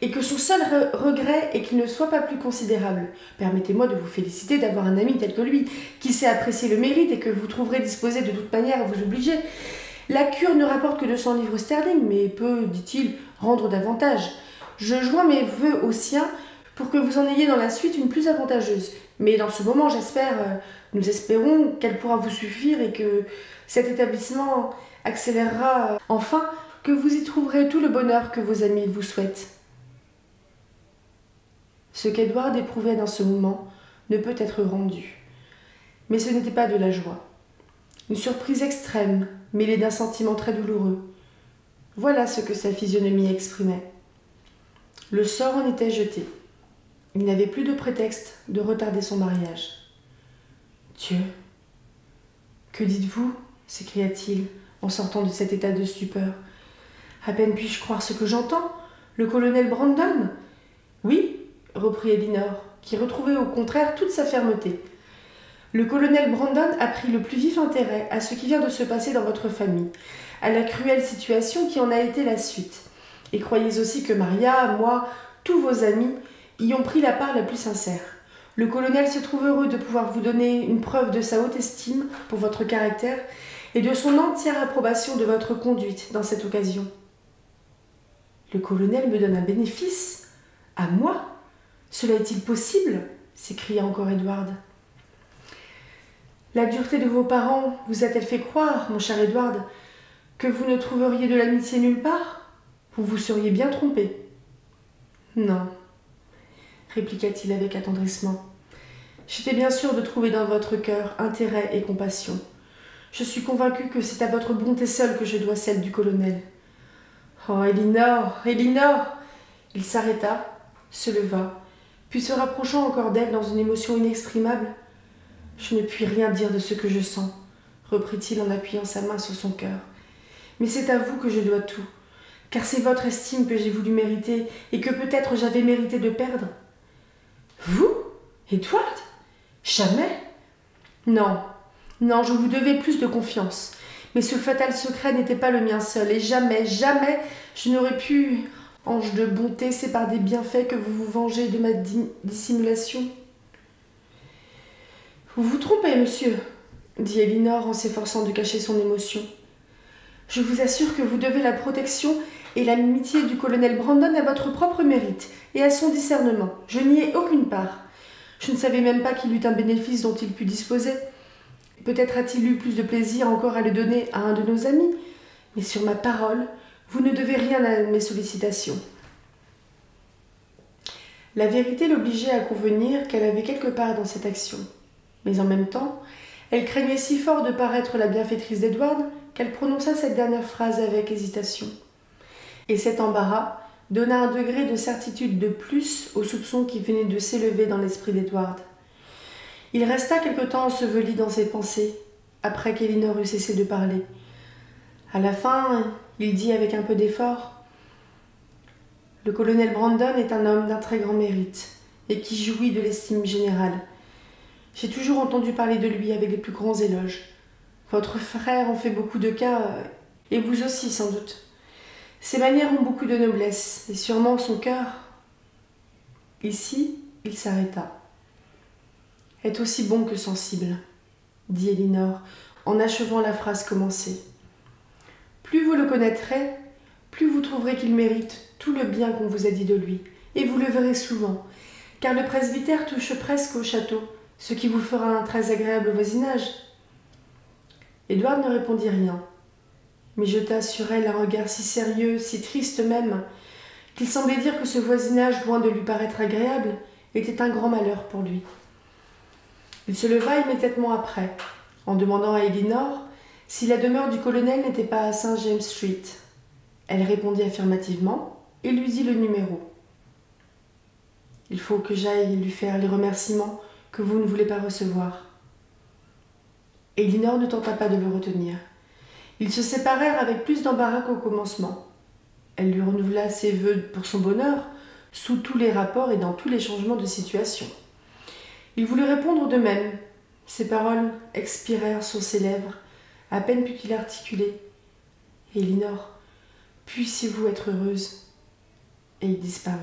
et que son seul regret est qu'il ne soit pas plus considérable. Permettez-moi de vous féliciter d'avoir un ami tel que lui, qui sait apprécier le mérite et que vous trouverez disposé de toute manière à vous obliger. La cure ne rapporte que 200 livres sterling, mais peut, dit-il, rendre davantage. Je joins mes vœux aux siens pour que vous en ayez dans la suite une plus avantageuse. Mais dans ce moment, nous espérons qu'elle pourra vous suffire et que cet établissement accélérera enfin que vous y trouverez tout le bonheur que vos amis vous souhaitent. Ce qu'Edward éprouvait dans ce moment ne peut être rendu. Mais ce n'était pas de la joie. Une surprise extrême, mêlée d'un sentiment très douloureux. Voilà ce que sa physionomie exprimait. Le sort en était jeté. Il n'avait plus de prétexte de retarder son mariage. Dieu, que dites-vous ? S'écria-t-il en sortant de cet état de stupeur. À peine puis-je croire ce que j'entends. Le colonel Brandon ? Oui, reprit Elinor, qui retrouvait au contraire toute sa fermeté. Le colonel Brandon a pris le plus vif intérêt à ce qui vient de se passer dans votre famille, à la cruelle situation qui en a été la suite. Et croyez aussi que Maria, moi, tous vos amis, y ont pris la part la plus sincère. Le colonel se trouve heureux de pouvoir vous donner une preuve de sa haute estime pour votre caractère et de son entière approbation de votre conduite dans cette occasion. Le colonel me donne un bénéfice ? À moi ? Cela est-il possible ? S'écria encore Edward. La dureté de vos parents vous a-t-elle fait croire, mon cher Edward, que vous ne trouveriez de l'amitié nulle part ? Vous vous seriez bien trompé. Non, répliqua-t-il avec attendrissement. J'étais bien sûr de trouver dans votre cœur intérêt et compassion. Je suis convaincu que c'est à votre bonté seule que je dois celle du colonel. Oh, Elinor, Elinor ! Il s'arrêta, se leva, puis se rapprochant encore d'elle dans une émotion inexprimable. Je ne puis rien dire de ce que je sens, reprit-il en appuyant sa main sur son cœur. Mais c'est à vous que je dois tout, car c'est votre estime que j'ai voulu mériter et que peut-être j'avais mérité de perdre. Vous, Edward ? Jamais ? Non, non, je vous devais plus de confiance. Mais ce fatal secret n'était pas le mien seul, et jamais, jamais je n'aurais pu, ange de bonté, c'est par des bienfaits que vous vous vengez de ma dissimulation. Vous vous trompez, monsieur, dit Elinor en s'efforçant de cacher son émotion. Je vous assure que vous devez la protection et l'amitié du colonel Brandon à votre propre mérite et à son discernement. Je n'y ai aucune part. Je ne savais même pas qu'il eût un bénéfice dont il pût disposer. Peut-être a-t-il eu plus de plaisir encore à le donner à un de nos amis, mais sur ma parole, vous ne devez rien à mes sollicitations. La vérité l'obligeait à convenir qu'elle avait quelque part dans cette action. Mais en même temps, elle craignait si fort de paraître la bienfaitrice d'Edward qu'elle prononça cette dernière phrase avec hésitation. Et cet embarras donna un degré de certitude de plus au soupçon qui venait de s'élever dans l'esprit d'Edward. Il resta quelque temps enseveli dans ses pensées, après qu'Elinor eut cessé de parler. À la fin, il dit avec un peu d'effort « Le colonel Brandon est un homme d'un très grand mérite, et qui jouit de l'estime générale. J'ai toujours entendu parler de lui avec les plus grands éloges. Votre frère en fait beaucoup de cas, et vous aussi sans doute. Ses manières ont beaucoup de noblesse, et sûrement son cœur. » Ici, il s'arrêta. « Est aussi bon que sensible, » dit Elinor, en achevant la phrase commencée. « Plus vous le connaîtrez, plus vous trouverez qu'il mérite tout le bien qu'on vous a dit de lui, et vous le verrez souvent, car le presbytère touche presque au château, ce qui vous fera un très agréable voisinage. » Edward ne répondit rien, mais jeta sur elle un regard si sérieux, si triste même, qu'il semblait dire que ce voisinage, loin de lui paraître agréable, était un grand malheur pour lui. Il se leva immédiatement après, en demandant à Elinor si la demeure du colonel n'était pas à St. James Street. Elle répondit affirmativement et lui dit le numéro. « Il faut que j'aille lui faire les remerciements que vous ne voulez pas recevoir. » Elinor ne tenta pas de le retenir. Ils se séparèrent avec plus d'embarras qu'au commencement. Elle lui renouvela ses vœux pour son bonheur, sous tous les rapports et dans tous les changements de situation. Il voulut répondre de même. Ses paroles expirèrent sur ses lèvres, à peine put-il articuler. « Elinor, puissiez-vous être heureuse ?» Et il disparut.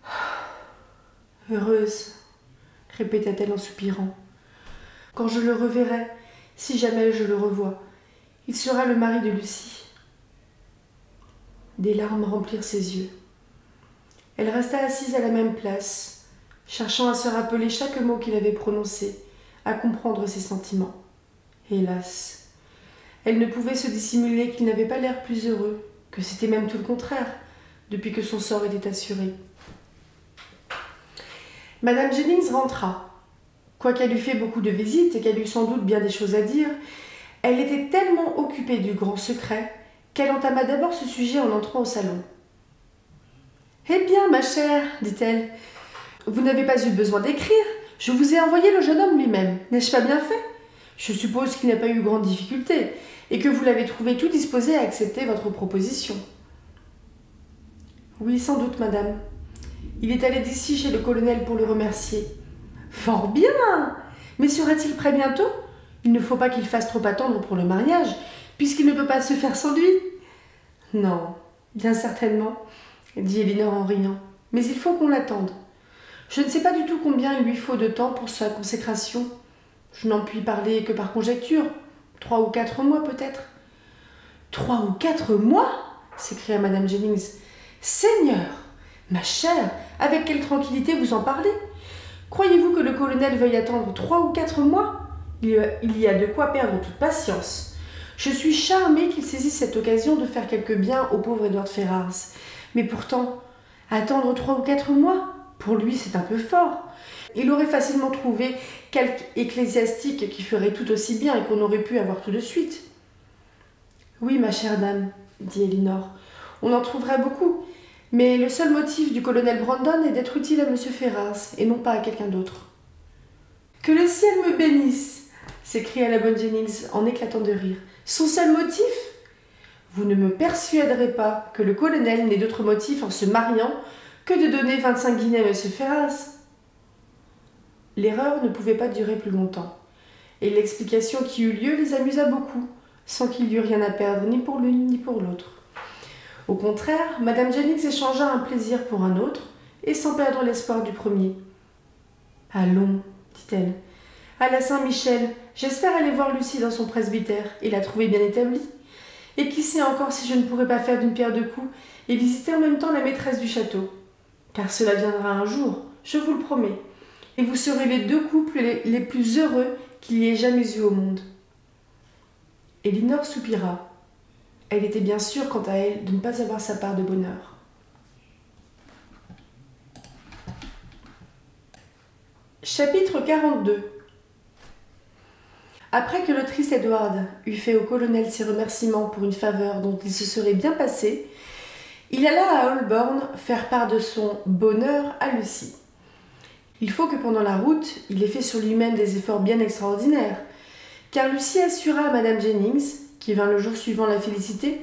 « Heureuse !» répéta-t-elle en soupirant. « Quand je le reverrai, si jamais je le revois, il sera le mari de Lucie. » Des larmes remplirent ses yeux. Elle resta assise à la même place, cherchant à se rappeler chaque mot qu'il avait prononcé, à comprendre ses sentiments. Hélas, elle ne pouvait se dissimuler qu'il n'avait pas l'air plus heureux, que c'était même tout le contraire, depuis que son sort était assuré. Madame Jennings rentra. Quoiqu'elle eût fait beaucoup de visites et qu'elle eût sans doute bien des choses à dire, elle était tellement occupée du grand secret qu'elle entama d'abord ce sujet en entrant au salon. « Eh bien, ma chère, dit-elle, vous n'avez pas eu besoin d'écrire. Je vous ai envoyé le jeune homme lui-même. N'ai-je pas bien fait? Je suppose qu'il n'a pas eu grande difficulté et que vous l'avez trouvé tout disposé à accepter votre proposition. »« Oui, sans doute, madame. Il est allé d'ici chez le colonel pour le remercier. »« Fort bien! Mais sera-t-il prêt bientôt? Il ne faut pas qu'il fasse trop attendre pour le mariage, puisqu'il ne peut pas se faire sans lui. »« Non, bien certainement, dit Elinor en riant. Mais il faut qu'on l'attende. Je ne sais pas du tout combien il lui faut de temps pour sa consécration. Je n'en puis parler que par conjecture. 3 ou 4 mois peut-être. 3 ou 4 mois? S'écria Madame Jennings. Seigneur, ma chère, avec quelle tranquillité vous en parlez? Croyez-vous que le colonel veuille attendre 3 ou 4 mois? Il y a de quoi perdre toute patience. Je suis charmée qu'il saisisse cette occasion de faire quelque bien au pauvre Edward Ferrars. Mais pourtant, attendre 3 ou 4 mois, pour lui c'est un peu fort. Il aurait facilement trouvé quelque ecclésiastique qui ferait tout aussi bien et qu'on aurait pu avoir tout de suite. Oui, ma chère dame, dit Elinor, on en trouverait beaucoup, mais le seul motif du colonel Brandon est d'être utile à M. Ferrars et non pas à quelqu'un d'autre. Que le ciel me bénisse, s'écria la bonne Jennings en éclatant de rire. Son seul motif? Vous ne me persuaderez pas que le colonel n'ait d'autre motif en se mariant que de donner 25 guinées à M. Ferrars. L'erreur ne pouvait pas durer plus longtemps, et l'explication qui eut lieu les amusa beaucoup, sans qu'il y eût rien à perdre ni pour l'une ni pour l'autre. Au contraire, Madame Jennings échangea un plaisir pour un autre, et sans perdre l'espoir du premier. « Allons, dit-elle, à la Saint-Michel, j'espère aller voir Lucie dans son presbytère et la trouver bien établie. Et qui sait encore si je ne pourrais pas faire d'une pierre deux coups et visiter en même temps la maîtresse du château. Car cela viendra un jour, je vous le promets, et vous serez les 2 couples les plus heureux qu'il y ait jamais eu au monde. » Elinor soupira. Elle était bien sûre, quant à elle, de ne pas avoir sa part de bonheur. Chapitre 42. Après que le triste Edward eut fait au colonel ses remerciements pour une faveur dont il se serait bien passé, il alla à Holborn faire part de son bonheur à Lucie. Il faut que pendant la route, il ait fait sur lui-même des efforts bien extraordinaires, car Lucie assura à Madame Jennings, qui vint le jour suivant la féliciter,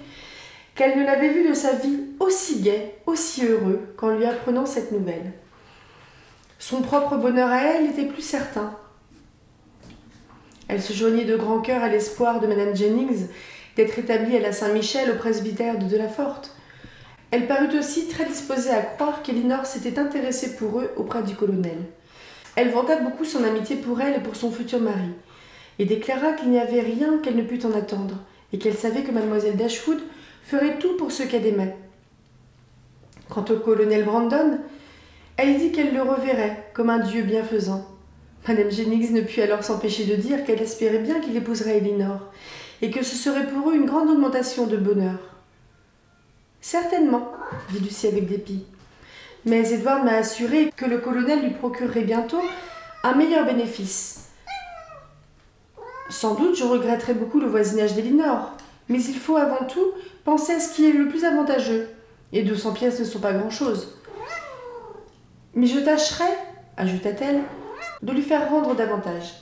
qu'elle ne l'avait vu de sa vie aussi gai, aussi heureux, qu'en lui apprenant cette nouvelle. Son propre bonheur à elle était plus certain. Elle se joignait de grand cœur à l'espoir de Madame Jennings d'être établie à la Saint-Michel au presbytère de Delaforte. Elle parut aussi très disposée à croire qu'Elinor s'était intéressée pour eux auprès du colonel. Elle vanta beaucoup son amitié pour elle et pour son futur mari, et déclara qu'il n'y avait rien qu'elle ne pût en attendre, et qu'elle savait que mademoiselle Dashwood ferait tout pour ceux qu'elle aimait. Quant au colonel Brandon, elle dit qu'elle le reverrait comme un dieu bienfaisant. Madame Jennings ne put alors s'empêcher de dire qu'elle espérait bien qu'il épouserait Elinor, et que ce serait pour eux une grande augmentation de bonheur. « Certainement, dit Lucie avec dépit. Mais Edward m'a assuré que le colonel lui procurerait bientôt un meilleur bénéfice. Sans doute je regretterai beaucoup le voisinage d'Elinor, mais il faut avant tout penser à ce qui est le plus avantageux, et 200 pièces ne sont pas grand-chose. Mais je tâcherai, ajouta-t-elle, de lui faire rendre davantage.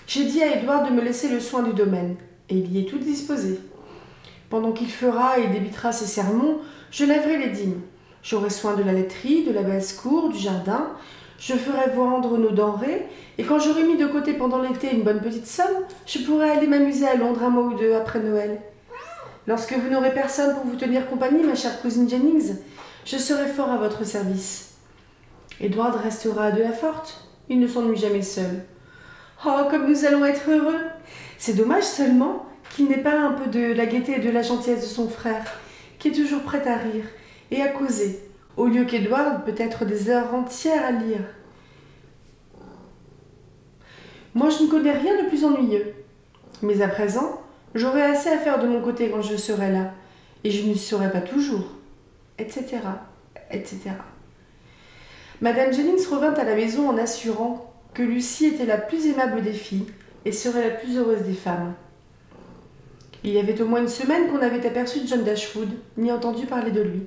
J'ai dit à Edward de me laisser le soin du domaine, et il y est tout disposé. Pendant qu'il fera et débitera ses sermons, je lèverai les dîmes. J'aurai soin de la laiterie, de la basse-cour, du jardin. Je ferai vendre nos denrées, et quand j'aurai mis de côté pendant l'été une bonne petite somme, je pourrai aller m'amuser à Londres un mois ou 2 après Noël. Lorsque vous n'aurez personne pour vous tenir compagnie, ma chère cousine Jennings, je serai fort à votre service. Edward restera à Delaforte. Il ne s'ennuie jamais seul. Oh, comme nous allons être heureux! C'est dommage seulement qu'il n'ait pas un peu de la gaieté et de la gentillesse de son frère, qui est toujours prêt à rire et à causer, au lieu qu'Edward peut être des heures entières à lire. Moi, je ne connais rien de plus ennuyeux. Mais à présent, j'aurai assez à faire de mon côté quand je serai là, et je n'y serai pas toujours, etc., etc. Madame Jennings revint à la maison en assurant que Lucie était la plus aimable des filles et serait la plus heureuse des femmes. Il y avait au moins une semaine qu'on n'avait aperçu John Dashwood, ni entendu parler de lui.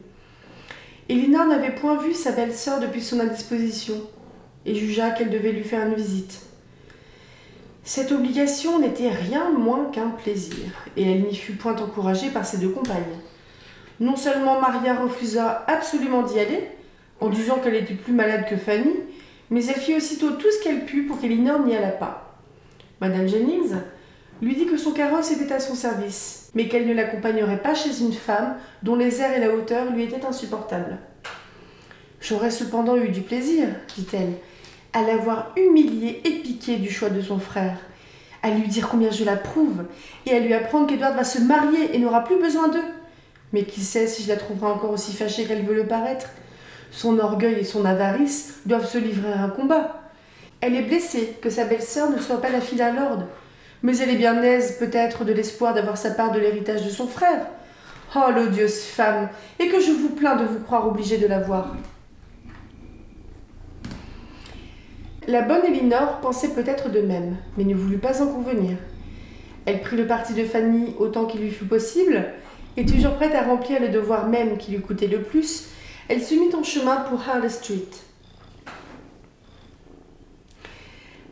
Elinor n'avait point vu sa belle-sœur depuis son indisposition, et jugea qu'elle devait lui faire une visite. Cette obligation n'était rien moins qu'un plaisir, et elle n'y fut point encouragée par ses deux compagnes. Non seulement Maria refusa absolument d'y aller, en disant qu'elle était plus malade que Fanny, mais elle fit aussitôt tout ce qu'elle put pour qu'Elinor n'y allât pas. Madame Jennings lui dit que son carrosse était à son service, mais qu'elle ne l'accompagnerait pas chez une femme dont les airs et la hauteur lui étaient insupportables. « J'aurais cependant eu du plaisir, dit-elle, à l'avoir humiliée et piquée du choix de son frère, à lui dire combien je l'approuve, et à lui apprendre qu'Edward va se marier et n'aura plus besoin d'eux. Mais qui sait si je la trouverai encore aussi fâchée qu'elle veut le paraître. Son orgueil et son avarice doivent se livrer à un combat. Elle est blessée que sa belle-sœur ne soit pas la fille d'un lord, mais elle est bien aise peut-être de l'espoir d'avoir sa part de l'héritage de son frère. Oh, l'odieuse femme, et que je vous plains de vous croire obligée de la voir. » La bonne Elinor pensait peut-être de même, mais ne voulut pas en convenir. Elle prit le parti de Fanny autant qu'il lui fut possible, et toujours prête à remplir les devoirs même qui lui coûtaient le plus, elle se mit en chemin pour Harley Street.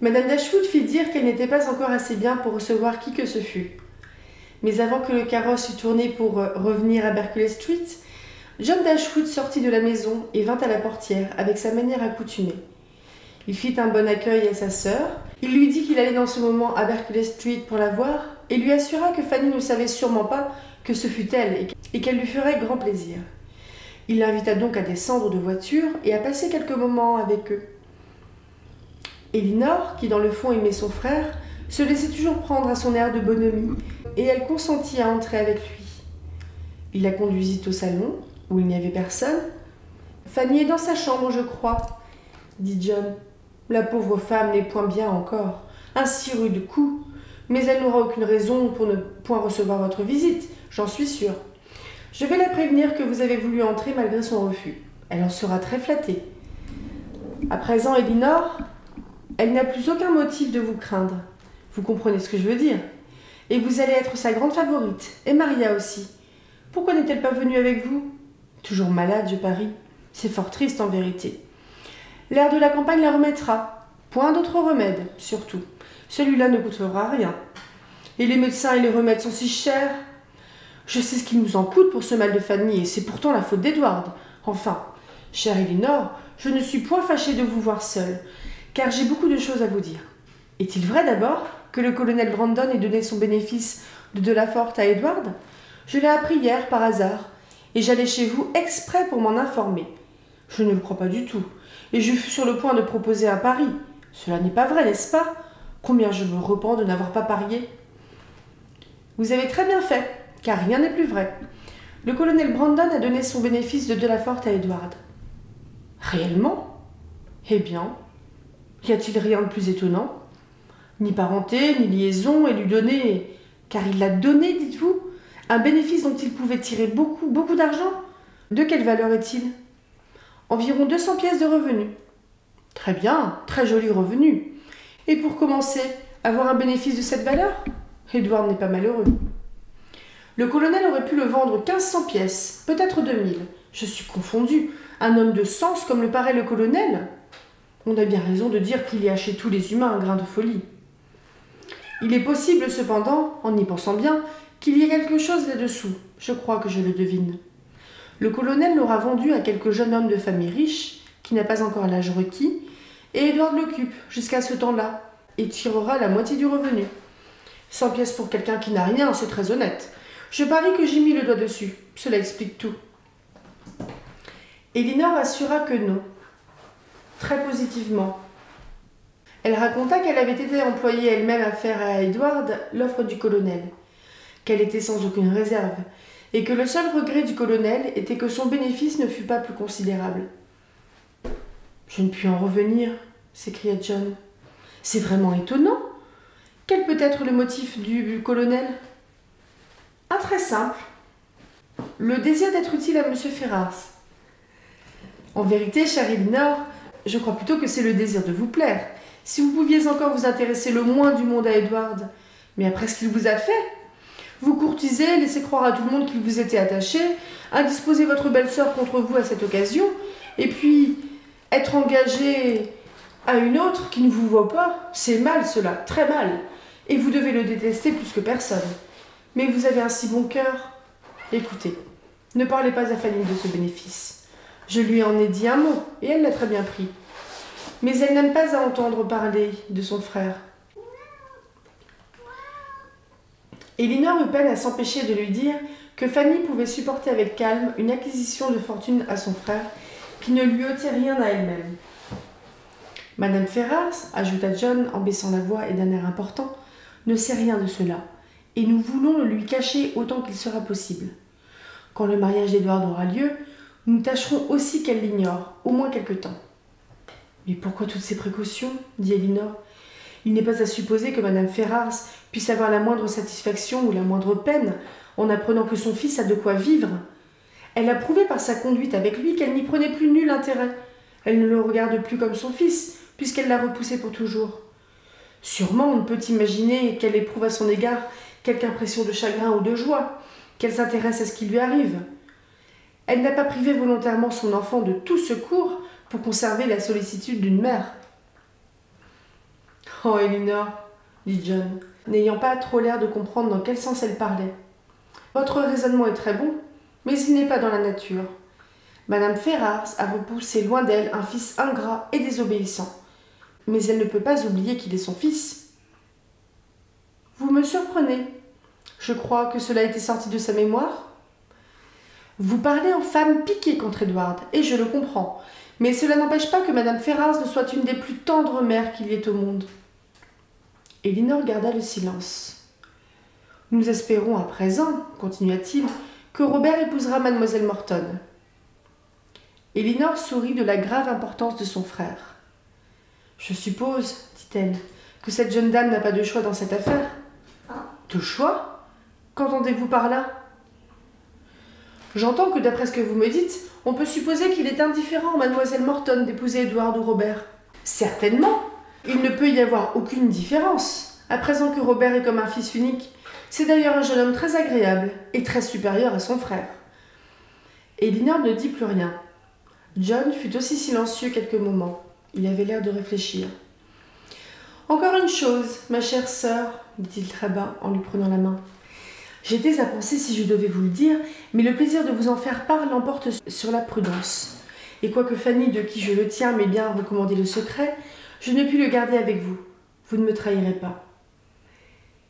Madame Dashwood fit dire qu'elle n'était pas encore assez bien pour recevoir qui que ce fût. Mais avant que le carrosse eût tourné pour revenir à Berkeley Street, John Dashwood sortit de la maison et vint à la portière avec sa manière accoutumée. Il fit un bon accueil à sa sœur, il lui dit qu'il allait dans ce moment à Berkeley Street pour la voir, et lui assura que Fanny ne savait sûrement pas que ce fût elle et qu'elle lui ferait grand plaisir. Il l'invita donc à descendre de voiture et à passer quelques moments avec eux. Elinor, qui dans le fond aimait son frère, se laissait toujours prendre à son air de bonhomie, et elle consentit à entrer avec lui. Il la conduisit au salon, où il n'y avait personne. « Fanny est dans sa chambre, je crois, » dit John. « La pauvre femme n'est point bien encore, un si rude coup, mais elle n'aura aucune raison pour ne point recevoir votre visite, j'en suis sûre. Je vais la prévenir que vous avez voulu entrer malgré son refus. Elle en sera très flattée. À présent, Elinor, elle n'a plus aucun motif de vous craindre. Vous comprenez ce que je veux dire. Et vous allez être sa grande favorite, et Maria aussi. Pourquoi n'est-elle pas venue avec vous? Toujours malade, je parie. C'est fort triste en vérité. L'air de la campagne la remettra. Point d'autre remède, surtout. Celui-là ne coûtera rien. Et les médecins et les remèdes sont si chers. Je sais ce qu'il nous en coûte pour ce mal de Fanny, et c'est pourtant la faute d'Edward. Enfin, chère Elinor, je ne suis point fâchée de vous voir seule, car j'ai beaucoup de choses à vous dire. Est-il vrai d'abord que le colonel Brandon ait donné son bénéfice de Delafort à Edward? Je l'ai appris hier par hasard, et j'allais chez vous exprès pour m'en informer. Je ne le crois pas du tout, et je fus sur le point de proposer un pari. Cela n'est pas vrai, n'est-ce pas? Combien je me repens de n'avoir pas parié. Vous avez très bien fait, car rien n'est plus vrai. Le colonel Brandon a donné son bénéfice de Delafort à Edward. Réellement? Eh bien, y a-t-il rien de plus étonnant? Ni parenté, ni liaison, et lui donner, car il l'a donné, dites-vous, un bénéfice dont il pouvait tirer beaucoup, beaucoup d'argent. De quelle valeur est-il? Environ 200 pièces de revenus. Très bien, très joli revenu. Et pour commencer, avoir un bénéfice de cette valeur? Edward n'est pas malheureux. Le colonel aurait pu le vendre 1500 pièces, peut-être 2000. Je suis confondue. Un homme de sens comme le paraît le colonel? On a bien raison de dire qu'il y a chez tous les humains un grain de folie. Il est possible cependant, en y pensant bien, qu'il y ait quelque chose là-dessous. Je crois que je le devine. Le colonel l'aura vendu à quelque jeune homme de famille riche, qui n'a pas encore l'âge requis, et Edward l'occupe jusqu'à ce temps-là, et tirera la moitié du revenu. 100 pièces pour quelqu'un qui n'a rien, c'est très honnête. Je parie que j'ai mis le doigt dessus. Cela explique tout. Elinor assura que non. Très positivement. Elle raconta qu'elle avait été employée elle-même à faire à Edward l'offre du colonel, qu'elle était sans aucune réserve, et que le seul regret du colonel était que son bénéfice ne fût pas plus considérable. « Je ne puis en revenir, s'écria John. C'est vraiment étonnant. Quel peut être le motif du colonel? Un très simple. Le désir d'être utile à Monsieur Ferrars. En vérité, chère Elinor, je crois plutôt que c'est le désir de vous plaire. Si vous pouviez encore vous intéresser le moins du monde à Edward. Mais après ce qu'il vous a fait, vous courtisez, laissez croire à tout le monde qu'il vous était attaché, indisposez votre belle-sœur contre vous à cette occasion, et puis être engagé à une autre qui ne vous vaut pas, c'est mal cela, très mal. Et vous devez le détester plus que personne. Mais vous avez un si bon cœur. Écoutez, ne parlez pas à Fanny de ce bénéfice. Je lui en ai dit un mot, et elle l'a très bien pris. Mais elle n'aime pas à entendre parler de son frère. Elinor eut peine à s'empêcher de lui dire que Fanny pouvait supporter avec calme une acquisition de fortune à son frère qui ne lui ôtait rien à elle-même. Madame Ferrars, ajouta John en baissant la voix et d'un air important, ne sait rien de cela, et nous voulons le lui cacher autant qu'il sera possible. Quand le mariage d'Edward aura lieu, nous tâcherons aussi qu'elle l'ignore, au moins quelque temps. Mais pourquoi toutes ces précautions? Dit Elinor. Il n'est pas à supposer que Madame Ferrars puisse avoir la moindre satisfaction ou la moindre peine en apprenant que son fils a de quoi vivre. Elle a prouvé par sa conduite avec lui qu'elle n'y prenait plus nul intérêt. Elle ne le regarde plus comme son fils, puisqu'elle l'a repoussé pour toujours. Sûrement, on ne peut imaginer qu'elle éprouve à son égard quelque impression de chagrin ou de joie, qu'elle s'intéresse à ce qui lui arrive. Elle n'a pas privé volontairement son enfant de tout secours pour conserver la sollicitude d'une mère. « Oh, Elinor, dit John, n'ayant pas trop l'air de comprendre dans quel sens elle parlait. Votre raisonnement est très bon, mais il n'est pas dans la nature. Madame Ferrars a repoussé loin d'elle un fils ingrat et désobéissant. Mais elle ne peut pas oublier qu'il est son fils. Vous me surprenez. Je crois que cela a été sorti de sa mémoire. Vous parlez en femme piquée contre Edward, et je le comprends. Mais cela n'empêche pas que Madame Ferrars ne soit une des plus tendres mères qu'il y ait au monde. Elinor garda le silence. Nous espérons à présent, continua-t-il, que Robert épousera Mademoiselle Morton. Elinor sourit de la grave importance de son frère. Je suppose, dit-elle, que cette jeune dame n'a pas de choix dans cette affaire. De choix? Qu'entendez-vous par là? J'entends que d'après ce que vous me dites, on peut supposer qu'il est indifférent à Mademoiselle Morton d'épouser Edward ou Robert. Certainement. Il ne peut y avoir aucune différence, à présent que Robert est comme un fils unique. C'est d'ailleurs un jeune homme très agréable et très supérieur à son frère. Elinor ne dit plus rien. John fut aussi silencieux quelques moments. Il avait l'air de réfléchir. « Encore une chose, ma chère sœur, dit-il très bas en lui prenant la main. J'étais à penser si je devais vous le dire, mais le plaisir de vous en faire part l'emporte sur la prudence. Et quoique Fanny, de qui je le tiens, m'ait bien recommandé le secret, je ne puis le garder avec vous. Vous ne me trahirez pas.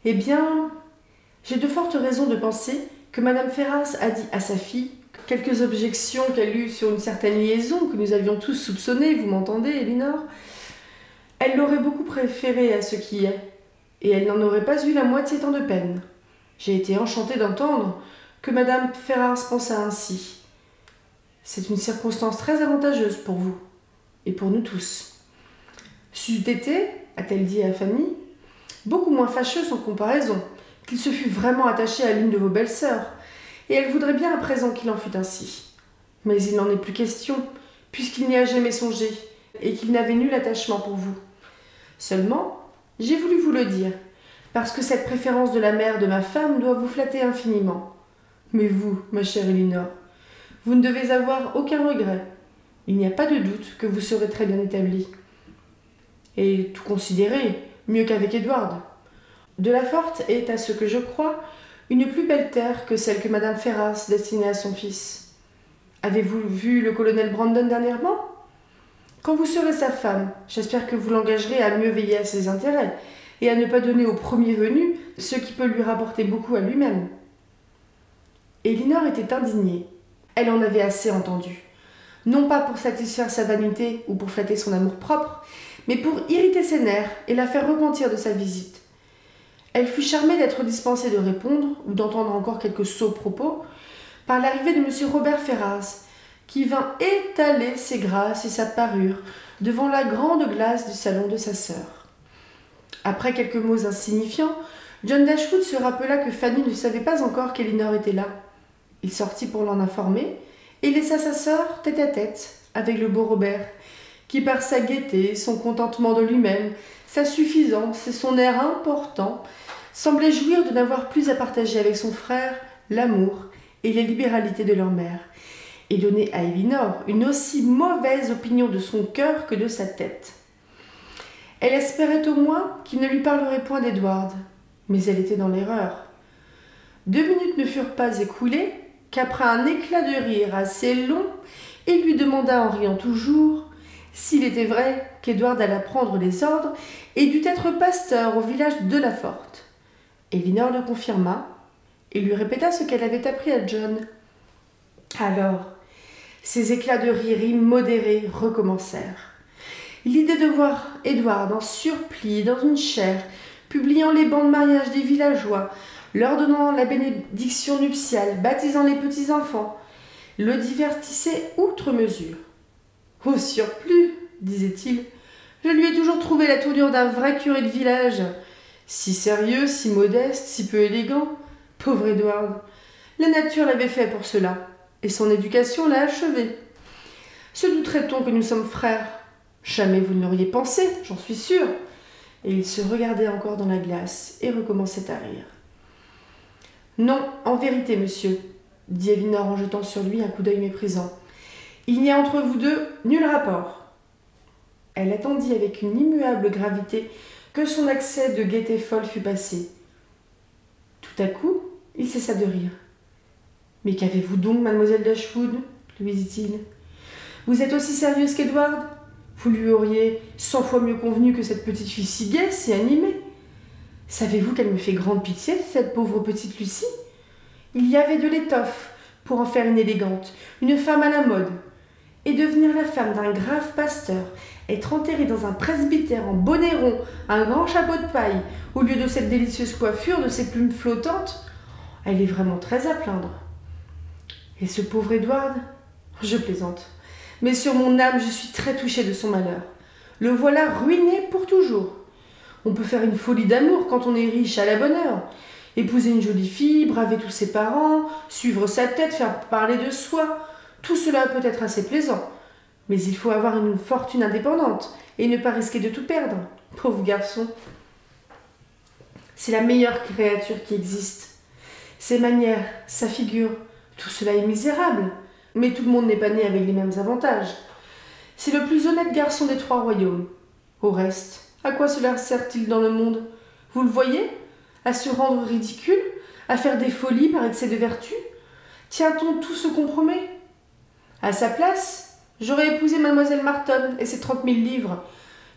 Eh bien, j'ai de fortes raisons de penser que Madame Ferrars a dit à sa fille quelques objections qu'elle eut sur une certaine liaison que nous avions tous soupçonnée, vous m'entendez, Elinor? Elle l'aurait beaucoup préférée à ce qui est, et elle n'en aurait pas eu la moitié tant de peine. J'ai été enchantée d'entendre que Madame Ferrars pensa ainsi. C'est une circonstance très avantageuse pour vous, et pour nous tous. C'eût été, a-t-elle dit à Fanny, beaucoup moins fâcheuse en comparaison, qu'il se fût vraiment attaché à l'une de vos belles-sœurs, et elle voudrait bien à présent qu'il en fût ainsi. Mais il n'en est plus question, puisqu'il n'y a jamais songé, et qu'il n'avait nul attachement pour vous. Seulement, j'ai voulu vous le dire, parce que cette préférence de la mère de ma femme doit vous flatter infiniment. Mais vous, ma chère Elinor, vous ne devez avoir aucun regret. Il n'y a pas de doute que vous serez très bien établie. Et tout considéré, mieux qu'avec Edward. De la Forte est, à ce que je crois, une plus belle terre que celle que Madame Ferrars destinait à son fils. Avez-vous vu le colonel Brandon dernièrement? Quand vous serez sa femme, j'espère que vous l'engagerez à mieux veiller à ses intérêts et à ne pas donner au premier venu ce qui peut lui rapporter beaucoup à lui-même. Elinor était indignée. Elle en avait assez entendu. Non pas pour satisfaire sa vanité ou pour flatter son amour-propre, mais pour irriter ses nerfs et la faire repentir de sa visite. Elle fut charmée d'être dispensée de répondre ou d'entendre encore quelques sots propos par l'arrivée de M. Robert Ferrars, qui vint étaler ses grâces et sa parure devant la grande glace du salon de sa sœur. « Après quelques mots insignifiants, John Dashwood se rappela que Fanny ne savait pas encore qu'Elinor était là. Il sortit pour l'en informer et laissa sa sœur tête à tête avec le beau Robert, qui par sa gaieté, son contentement de lui-même, sa suffisance et son air important, semblait jouir de n'avoir plus à partager avec son frère l'amour et les libéralités de leur mère, et donner à Elinor une aussi mauvaise opinion de son cœur que de sa tête. Elle espérait au moins qu'il ne lui parlerait point d'Edward, mais elle était dans l'erreur. 2 minutes ne furent pas écoulées qu'après un éclat de rire assez long, il lui demanda en riant toujours s'il était vrai qu'Edward alla prendre les ordres et dut être pasteur au village de la Forte. Elinor le confirma et lui répéta ce qu'elle avait appris à John. Alors, ces éclats de rire immodérés recommencèrent. L'idée de voir Edward en surplis dans une chaire, publiant les bans de mariage des villageois, leur donnant la bénédiction nuptiale, baptisant les petits-enfants, le divertissait outre mesure. Au surplus, disait-il, je lui ai toujours trouvé la tournure d'un vrai curé de village, si sérieux, si modeste, si peu élégant. Pauvre Edward, la nature l'avait fait pour cela, et son éducation l'a achevé. Se douterait-on que nous sommes frères? Jamais vous ne l'auriez pensé, j'en suis sûre. Et il se regardait encore dans la glace et recommençait à rire. Non, en vérité, monsieur, dit Elinor en jetant sur lui un coup d'œil méprisant. Il n'y a entre vous deux nul rapport. Elle attendit avec une immuable gravité que son accès de gaieté folle fût passé. Tout à coup, il cessa de rire. Mais qu'avez-vous donc, mademoiselle Dashwood lui dit-il. Vous êtes aussi sérieuse qu'Edward? Vous lui auriez 100 fois mieux convenu que cette petite fille si gaie, si animée. Savez-vous qu'elle me fait grande pitié, cette pauvre petite Lucie? Il y avait de l'étoffe pour en faire une élégante, une femme à la mode. Et devenir la femme d'un grave pasteur, être enterrée dans un presbytère en bonnet rond, un grand chapeau de paille, au lieu de cette délicieuse coiffure, de ces plumes flottantes, elle est vraiment très à plaindre. Et ce pauvre Edward? Je plaisante. Mais sur mon âme, je suis très touchée de son malheur. Le voilà ruiné pour toujours. On peut faire une folie d'amour quand on est riche à la bonne heure. Épouser une jolie fille, braver tous ses parents, suivre sa tête, faire parler de soi. Tout cela peut être assez plaisant. Mais il faut avoir une fortune indépendante et ne pas risquer de tout perdre. Pauvre garçon. C'est la meilleure créature qui existe. Ses manières, sa figure, tout cela est misérable. Mais tout le monde n'est pas né avec les mêmes avantages. C'est le plus honnête garçon des 3 royaumes. Au reste, à quoi cela sert-il dans le monde? Vous le voyez? À se rendre ridicule? À faire des folies par excès de vertu? Tient-on tout se compromet? À sa place, j'aurais épousé mademoiselle Marton et ses 30 000 livres.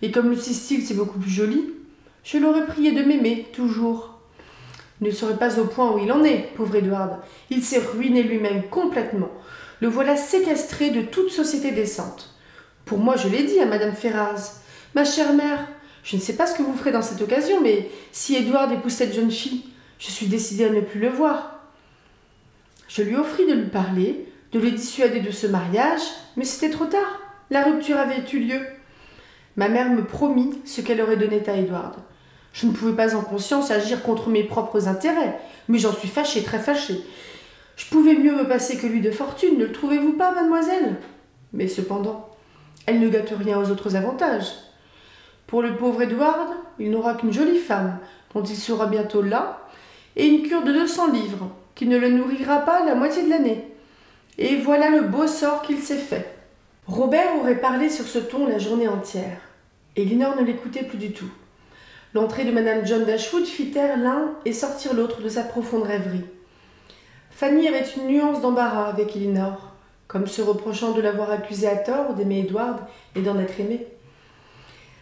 Et comme Lucy Steele c'est beaucoup plus joli, je l'aurais prié de m'aimer, toujours. Il ne serait pas au point où il en est, pauvre Edward. Il s'est ruiné lui-même complètement. Le voilà séquestré de toute société décente. Pour moi, je l'ai dit à madame Ferrars. Ma chère mère, je ne sais pas ce que vous ferez dans cette occasion, mais si Edward épouse cette jeune fille, je suis décidée à ne plus le voir. Je lui offris de lui parler, de le dissuader de ce mariage, mais c'était trop tard. La rupture avait eu lieu. Ma mère me promit ce qu'elle aurait donné à Edward. Je ne pouvais pas en conscience agir contre mes propres intérêts, mais j'en suis fâchée, très fâchée. Je pouvais mieux me passer que lui de fortune, ne le trouvez-vous pas, mademoiselle? Mais cependant, elle ne gâte rien aux autres avantages. Pour le pauvre Edward, il n'aura qu'une jolie femme, dont il sera bientôt là, et une cure de 200 livres, qui ne le nourrira pas la moitié de l'année. Et voilà le beau sort qu'il s'est fait. Robert aurait parlé sur ce ton la journée entière. Elinor ne l'écoutait plus du tout. L'entrée de madame John Dashwood fit taire l'un et sortir l'autre de sa profonde rêverie. Fanny avait une nuance d'embarras avec Elinor, comme se reprochant de l'avoir accusée à tort d'aimer Edward et d'en être aimée.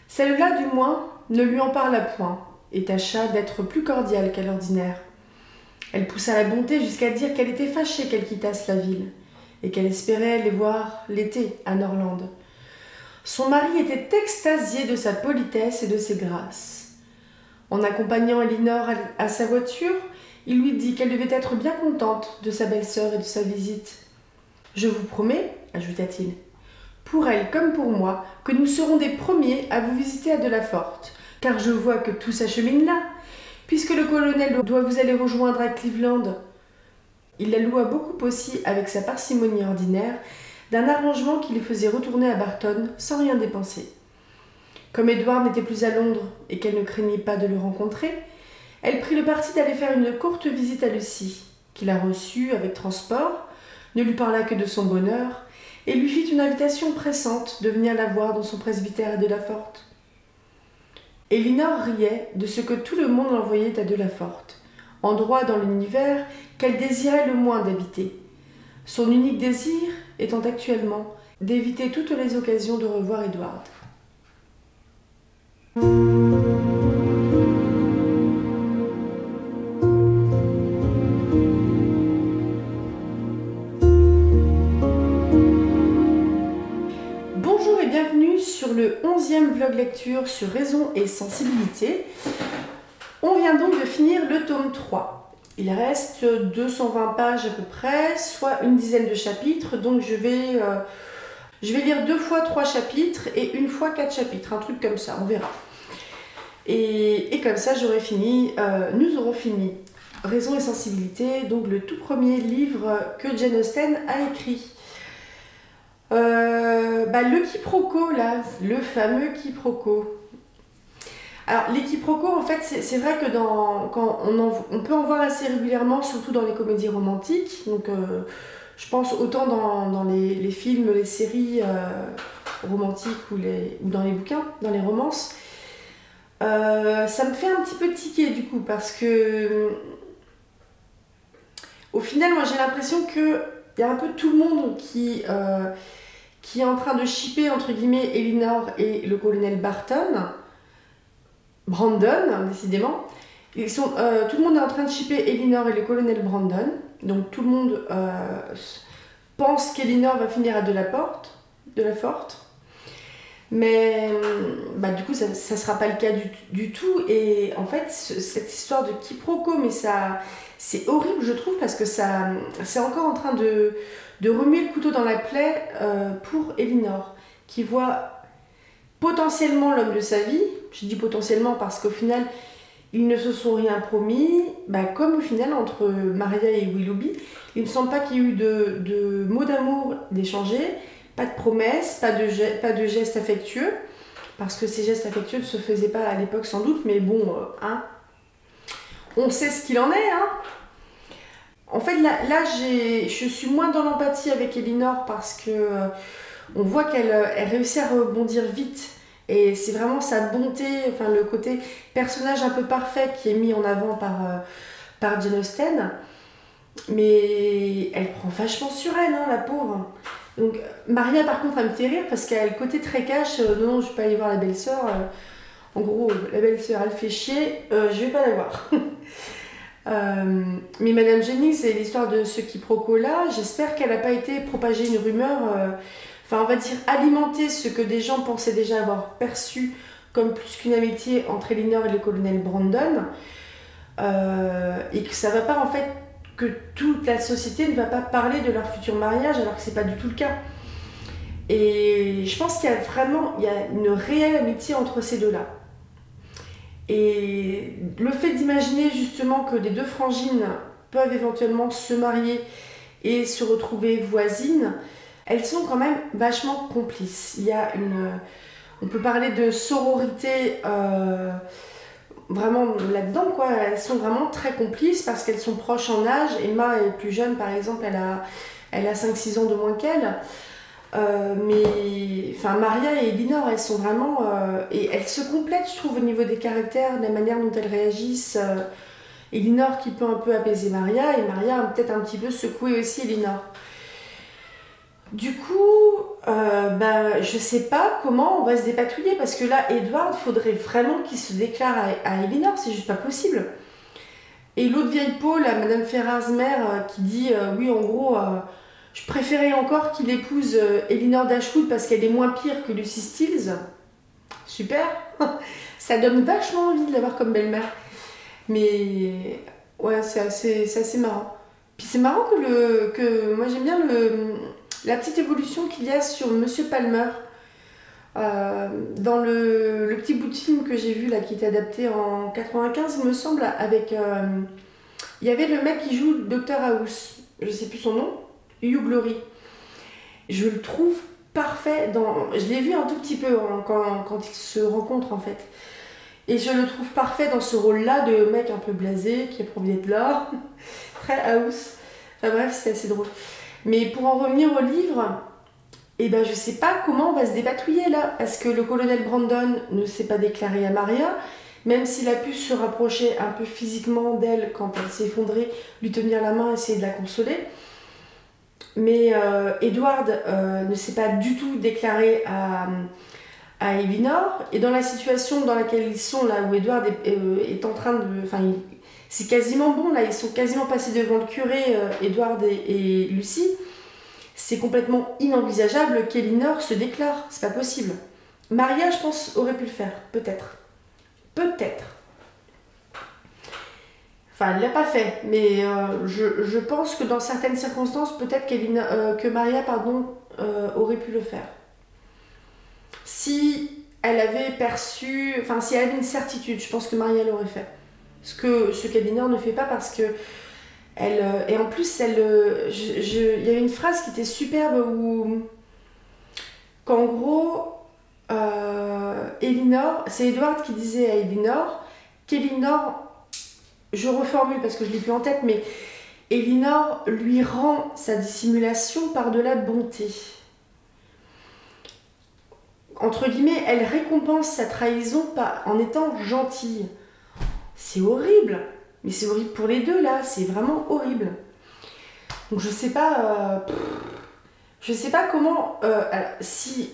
Celle-là, du moins, ne lui en parla point et tâcha d'être plus cordiale qu'à l'ordinaire. Elle poussa la bonté jusqu'à dire qu'elle était fâchée qu'elles quittassent la ville et qu'elle espérait les voir l'été à Norland. Son mari était extasié de sa politesse et de ses grâces. En accompagnant Elinor à sa voiture, il lui dit qu'elle devait être bien contente de sa belle-sœur et de sa visite. « Je vous promets, ajouta-t-il, pour elle comme pour moi, que nous serons des premiers à vous visiter à De la Forte, car je vois que tout s'achemine là. Puisque le colonel doit vous aller rejoindre à Cleveland, il la loua beaucoup aussi avec sa parcimonie ordinaire d'un arrangement qui les faisait retourner à Barton sans rien dépenser. Comme Edward n'était plus à Londres et qu'elle ne craignait pas de le rencontrer, elle prit le parti d'aller faire une courte visite à Lucie, qui la reçut avec transport, ne lui parla que de son bonheur et lui fit une invitation pressante de venir la voir dans son presbytère à Delafort. Elinor riait de ce que tout le monde l'envoyait à Delafort, endroit dans l'univers qu'elle désirait le moins d'habiter, son unique désir étant actuellement d'éviter toutes les occasions de revoir Edward. Bonjour et bienvenue sur le 11e vlog lecture sur raison et sensibilité. On vient donc de finir le tome 3. Il reste 220 pages à peu près, soit une dizaine de chapitres, donc je vais lire 2 fois 3 chapitres et 1 fois 4 chapitres, un truc comme ça, on verra. Et comme ça, j'aurai fini, nous aurons fini Raison et sensibilité, donc le tout premier livre que Jane Austen a écrit. Le quiproquo là, le fameux quiproquo. Alors les quiproquos, en fait, c'est vrai que on peut en voir assez régulièrement, surtout dans les comédies romantiques. Donc je pense autant dans les films, les séries romantiques ou dans les bouquins, dans les romances. Ça me fait un petit peu tiquer du coup parce que au final, moi j'ai l'impression qu'il y a un peu tout le monde qui est en train de shipper entre guillemets Elinor et le colonel Brandon, décidément. Tout le monde est en train de shipper Elinor et le colonel Brandon. Donc tout le monde pense qu'Elinor va finir à Delafort. Mais du coup, ça ne sera pas le cas du tout. Et en fait, cette histoire de quiproquo, mais c'est horrible, je trouve, parce que c'est encore en train de remuer le couteau dans la plaie pour Elinor, qui voit potentiellement l'homme de sa vie. Je dis potentiellement parce qu'au final, ils ne se sont rien promis. Comme au final, entre Maria et Willoughby, il ne me semble pas qu'il y ait eu de mots d'amour d'échanger. Pas de promesses, pas de gestes affectueux, parce que ces gestes affectueux ne se faisaient pas à l'époque sans doute, mais bon, on sait ce qu'il en est. En fait, là je suis moins dans l'empathie avec Elinor parce que on voit qu'elle réussit à rebondir vite. Et c'est vraiment sa bonté, enfin le côté personnage un peu parfait qui est mis en avant par Jane Austen. Mais elle prend vachement sur elle, la pauvre. Donc Maria par contre elle me fait rire parce qu'elle a le côté très cash, non je vais pas aller voir la belle-sœur, en gros la belle-sœur elle fait chier, je vais pas la voir. Mais Madame Jennings, c'est l'histoire de ce quiproquo là, j'espère qu'elle n'a pas été propager une rumeur, on va dire alimenter ce que des gens pensaient déjà avoir perçu comme plus qu'une amitié entre Elinor et le colonel Brandon, et que ça va pas en fait, que toute la société ne va pas parler de leur futur mariage alors que c'est pas du tout le cas. Et je pense qu'il y a une réelle amitié entre ces deux-là. Et le fait d'imaginer justement que les deux frangines peuvent éventuellement se marier et se retrouver voisines, elles sont quand même vachement complices. On peut parler de sororité vraiment là-dedans, quoi. Elles sont vraiment très complices parce qu'elles sont proches en âge. Emma est plus jeune, par exemple, elle a 5-6 ans de moins qu'elle. Maria et Elinor, elles sont vraiment... et elles se complètent, je trouve, au niveau des caractères, de la manière dont elles réagissent. Elinor qui peut un peu apaiser Maria, et Maria peut-être un petit peu secouer aussi Elinor. Du coup, je sais pas comment on va se dépatouiller parce que là, Edward, faudrait vraiment qu'il se déclare à Elinor, c'est juste pas possible. Et l'autre vieille Paul, Madame Ferrars-Mère, qui dit oui, en gros, je préférais encore qu'il épouse Elinor Dashwood parce qu'elle est moins pire que Lucy Stills. Super, ça donne vachement envie de l'avoir comme belle-mère. Mais ouais, c'est assez marrant. Puis c'est marrant que moi j'aime bien la petite évolution qu'il y a sur Monsieur Palmer. Dans le petit bout de film que j'ai vu là, qui était adapté en 95, il me semble, avec... il y avait le mec qui joue Dr House, je sais plus son nom, Hugh Glory. Je le trouve parfait dans... Je l'ai vu un tout petit peu quand ils se rencontrent en fait. Et je le trouve parfait dans ce rôle-là de mec un peu blasé, qui a pour d'être là, très house. Enfin bref, c'était assez drôle. Mais pour en revenir au livre, eh ben je sais pas comment on va se dépatouiller là, parce que le colonel Brandon ne s'est pas déclaré à Maria, même s'il a pu se rapprocher un peu physiquement d'elle quand elle s'est effondrée, lui tenir la main, essayer de la consoler. Mais Edward ne s'est pas du tout déclaré à Elinor, et dans la situation dans laquelle ils sont, là où Edward est en train de... Enfin, c'est quasiment bon, là, ils sont quasiment passés devant le curé, Edward et Lucie. C'est complètement inenvisageable qu'Elinor se déclare, c'est pas possible. Maria, je pense, aurait pu le faire, peut-être. Peut-être. Enfin, elle l'a pas fait, mais je pense que dans certaines circonstances, peut-être que Maria, aurait pu le faire. Si elle avait perçu, enfin, si elle avait une certitude, je pense que Maria l'aurait fait. Ce qu'Elinor ne fait pas parce que et en plus, il y avait une phrase qui était superbe qu'en gros, Elinor, c'est Edward qui disait à Elinor qu'Elinor, je reformule parce que je l'ai plus en tête, mais Elinor lui rend sa dissimulation par de la bonté. Entre guillemets, elle récompense sa trahison en étant gentille. C'est horrible, mais c'est horrible pour les deux là, c'est vraiment horrible. Donc je sais pas comment, si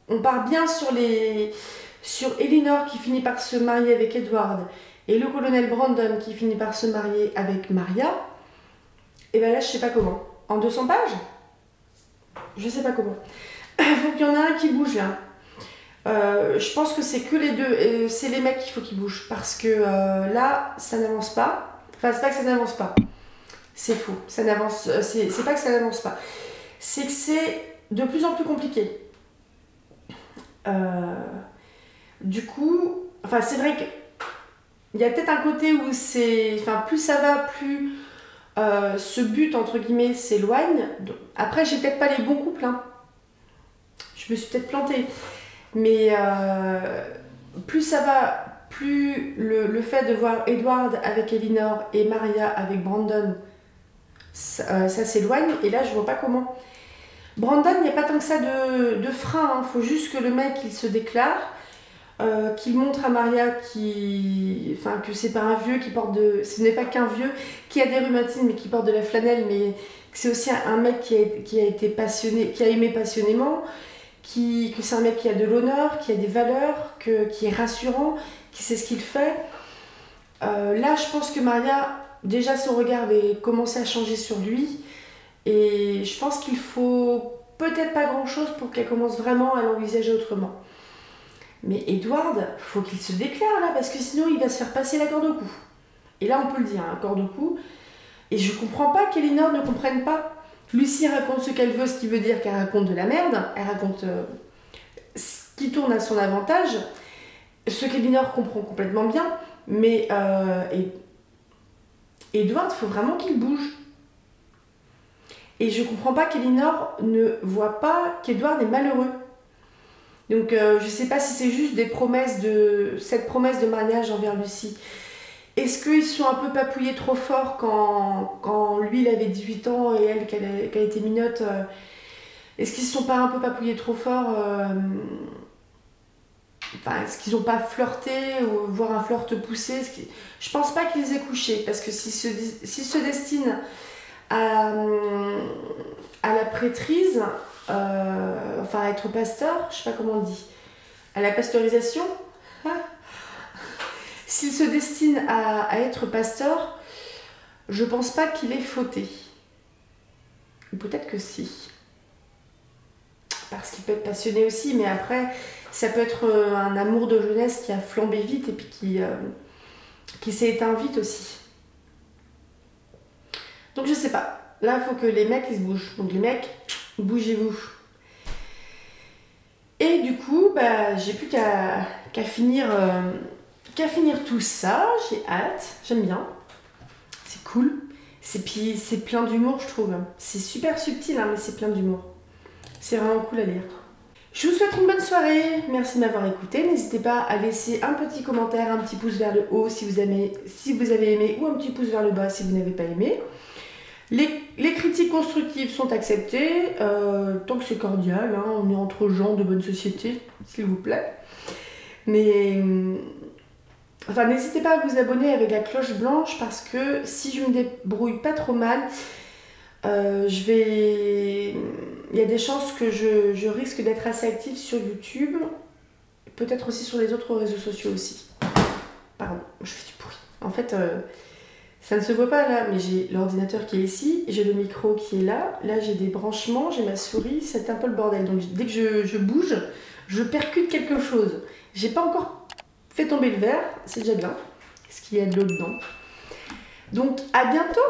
on part bien sur Elinor qui finit par se marier avec Edward et le colonel Brandon qui finit par se marier avec Maria, et ben là je sais pas comment. En 200 pages, je sais pas comment. Faut qu'il y en a un qui bouge là. Je pense que c'est que les deux, c'est les mecs qu'il faut qu'ils bougent parce que là ça n'avance pas. Enfin, c'est pas que ça n'avance pas, c'est faux. Ça n'avance, c'est pas que ça n'avance pas, c'est que c'est de plus en plus compliqué. Du coup, enfin, c'est vrai qu'il y a peut-être un côté où plus ça va, plus ce but entre guillemets s'éloigne. Après, j'ai peut-être pas les bons couples, hein. Je me suis peut-être plantée. Mais plus ça va, plus le fait de voir Edward avec Elinor et Maria avec Brandon, ça s'éloigne. Et là, je vois pas comment. Brandon, il n'y a pas tant que ça de frein. Il faut juste que le mec il se déclare, qu'il montre à Maria que c'est pas un vieux qui porte ce n'est pas qu'un vieux qui a des rhumatismes et qui porte de la flanelle, mais que c'est aussi un mec qui a été passionné, qui a aimé passionnément. Que c'est un mec qui a de l'honneur, qui a des valeurs, qui est rassurant, qui sait ce qu'il fait. Là, je pense que Maria, déjà son regard avait commencé à changer sur lui. Et je pense qu'il faut peut-être pas grand-chose pour qu'elle commence vraiment à l'envisager autrement. Mais Edward, faut qu'il se déclare là, parce que sinon il va se faire passer la corde au cou. Et là, on peut le dire, hein, corde au cou. Et je comprends pas qu'Elinor ne comprenne pas. Lucie raconte ce qu'elle veut, ce qui veut dire qu'elle raconte de la merde, elle raconte ce qui tourne à son avantage, ce qu'Elinor comprend complètement bien, mais Edward, il faut vraiment qu'il bouge. Et je comprends pas qu'Elinor ne voit pas qu'Edward est malheureux. Donc je sais pas si c'est juste cette promesse de mariage envers Lucie. Est-ce qu'ils sont un peu papouillés trop fort quand lui il avait 18 ans et elle qu'elle a été minote, est-ce qu'ils se sont pas un peu papouillés trop fort, est-ce qu'ils n'ont pas flirté ou voire un flirt poussé, je pense pas qu'ils aient couché parce que s'ils se destinent à la prêtrise, à être pasteur, je sais pas comment on dit, à la pasteurisation. S'il se destine à être pasteur, je pense pas qu'il ait fauté. Ou peut-être que si. Parce qu'il peut être passionné aussi, mais après, ça peut être un amour de jeunesse qui a flambé vite et puis qui s'est éteint vite aussi. Donc je sais pas. Là, il faut que les mecs ils se bougent. Donc les mecs, bougez-vous. Et du coup, bah, j'ai plus qu'à finir, finir tout ça. J'ai hâte, j'aime bien. C'est cool. Puis c'est plein d'humour, je trouve. C'est super subtil, hein, mais c'est plein d'humour. C'est vraiment cool à lire. Je vous souhaite une bonne soirée. Merci de m'avoir écouté. N'hésitez pas à laisser un petit commentaire, un petit pouce vers le haut si vous avez aimé, ou un petit pouce vers le bas si vous n'avez pas aimé. Les critiques constructives sont acceptées, tant que c'est cordial, hein, on est entre gens de bonne société, s'il vous plaît. Mais enfin, n'hésitez pas à vous abonner avec la cloche blanche parce que si je me débrouille pas trop mal, il y a des chances que je risque d'être assez active sur YouTube, peut-être aussi sur les autres réseaux sociaux aussi. Pardon, je fais du bruit. En fait, ça ne se voit pas là, mais j'ai l'ordinateur qui est ici, j'ai le micro qui est là, là j'ai des branchements, j'ai ma souris, c'est un peu le bordel. Donc dès que je bouge, je percute quelque chose. J'ai pas encore fait tomber le verre, c'est déjà bien, parce qu'il y a de l'eau dedans. Donc à bientôt!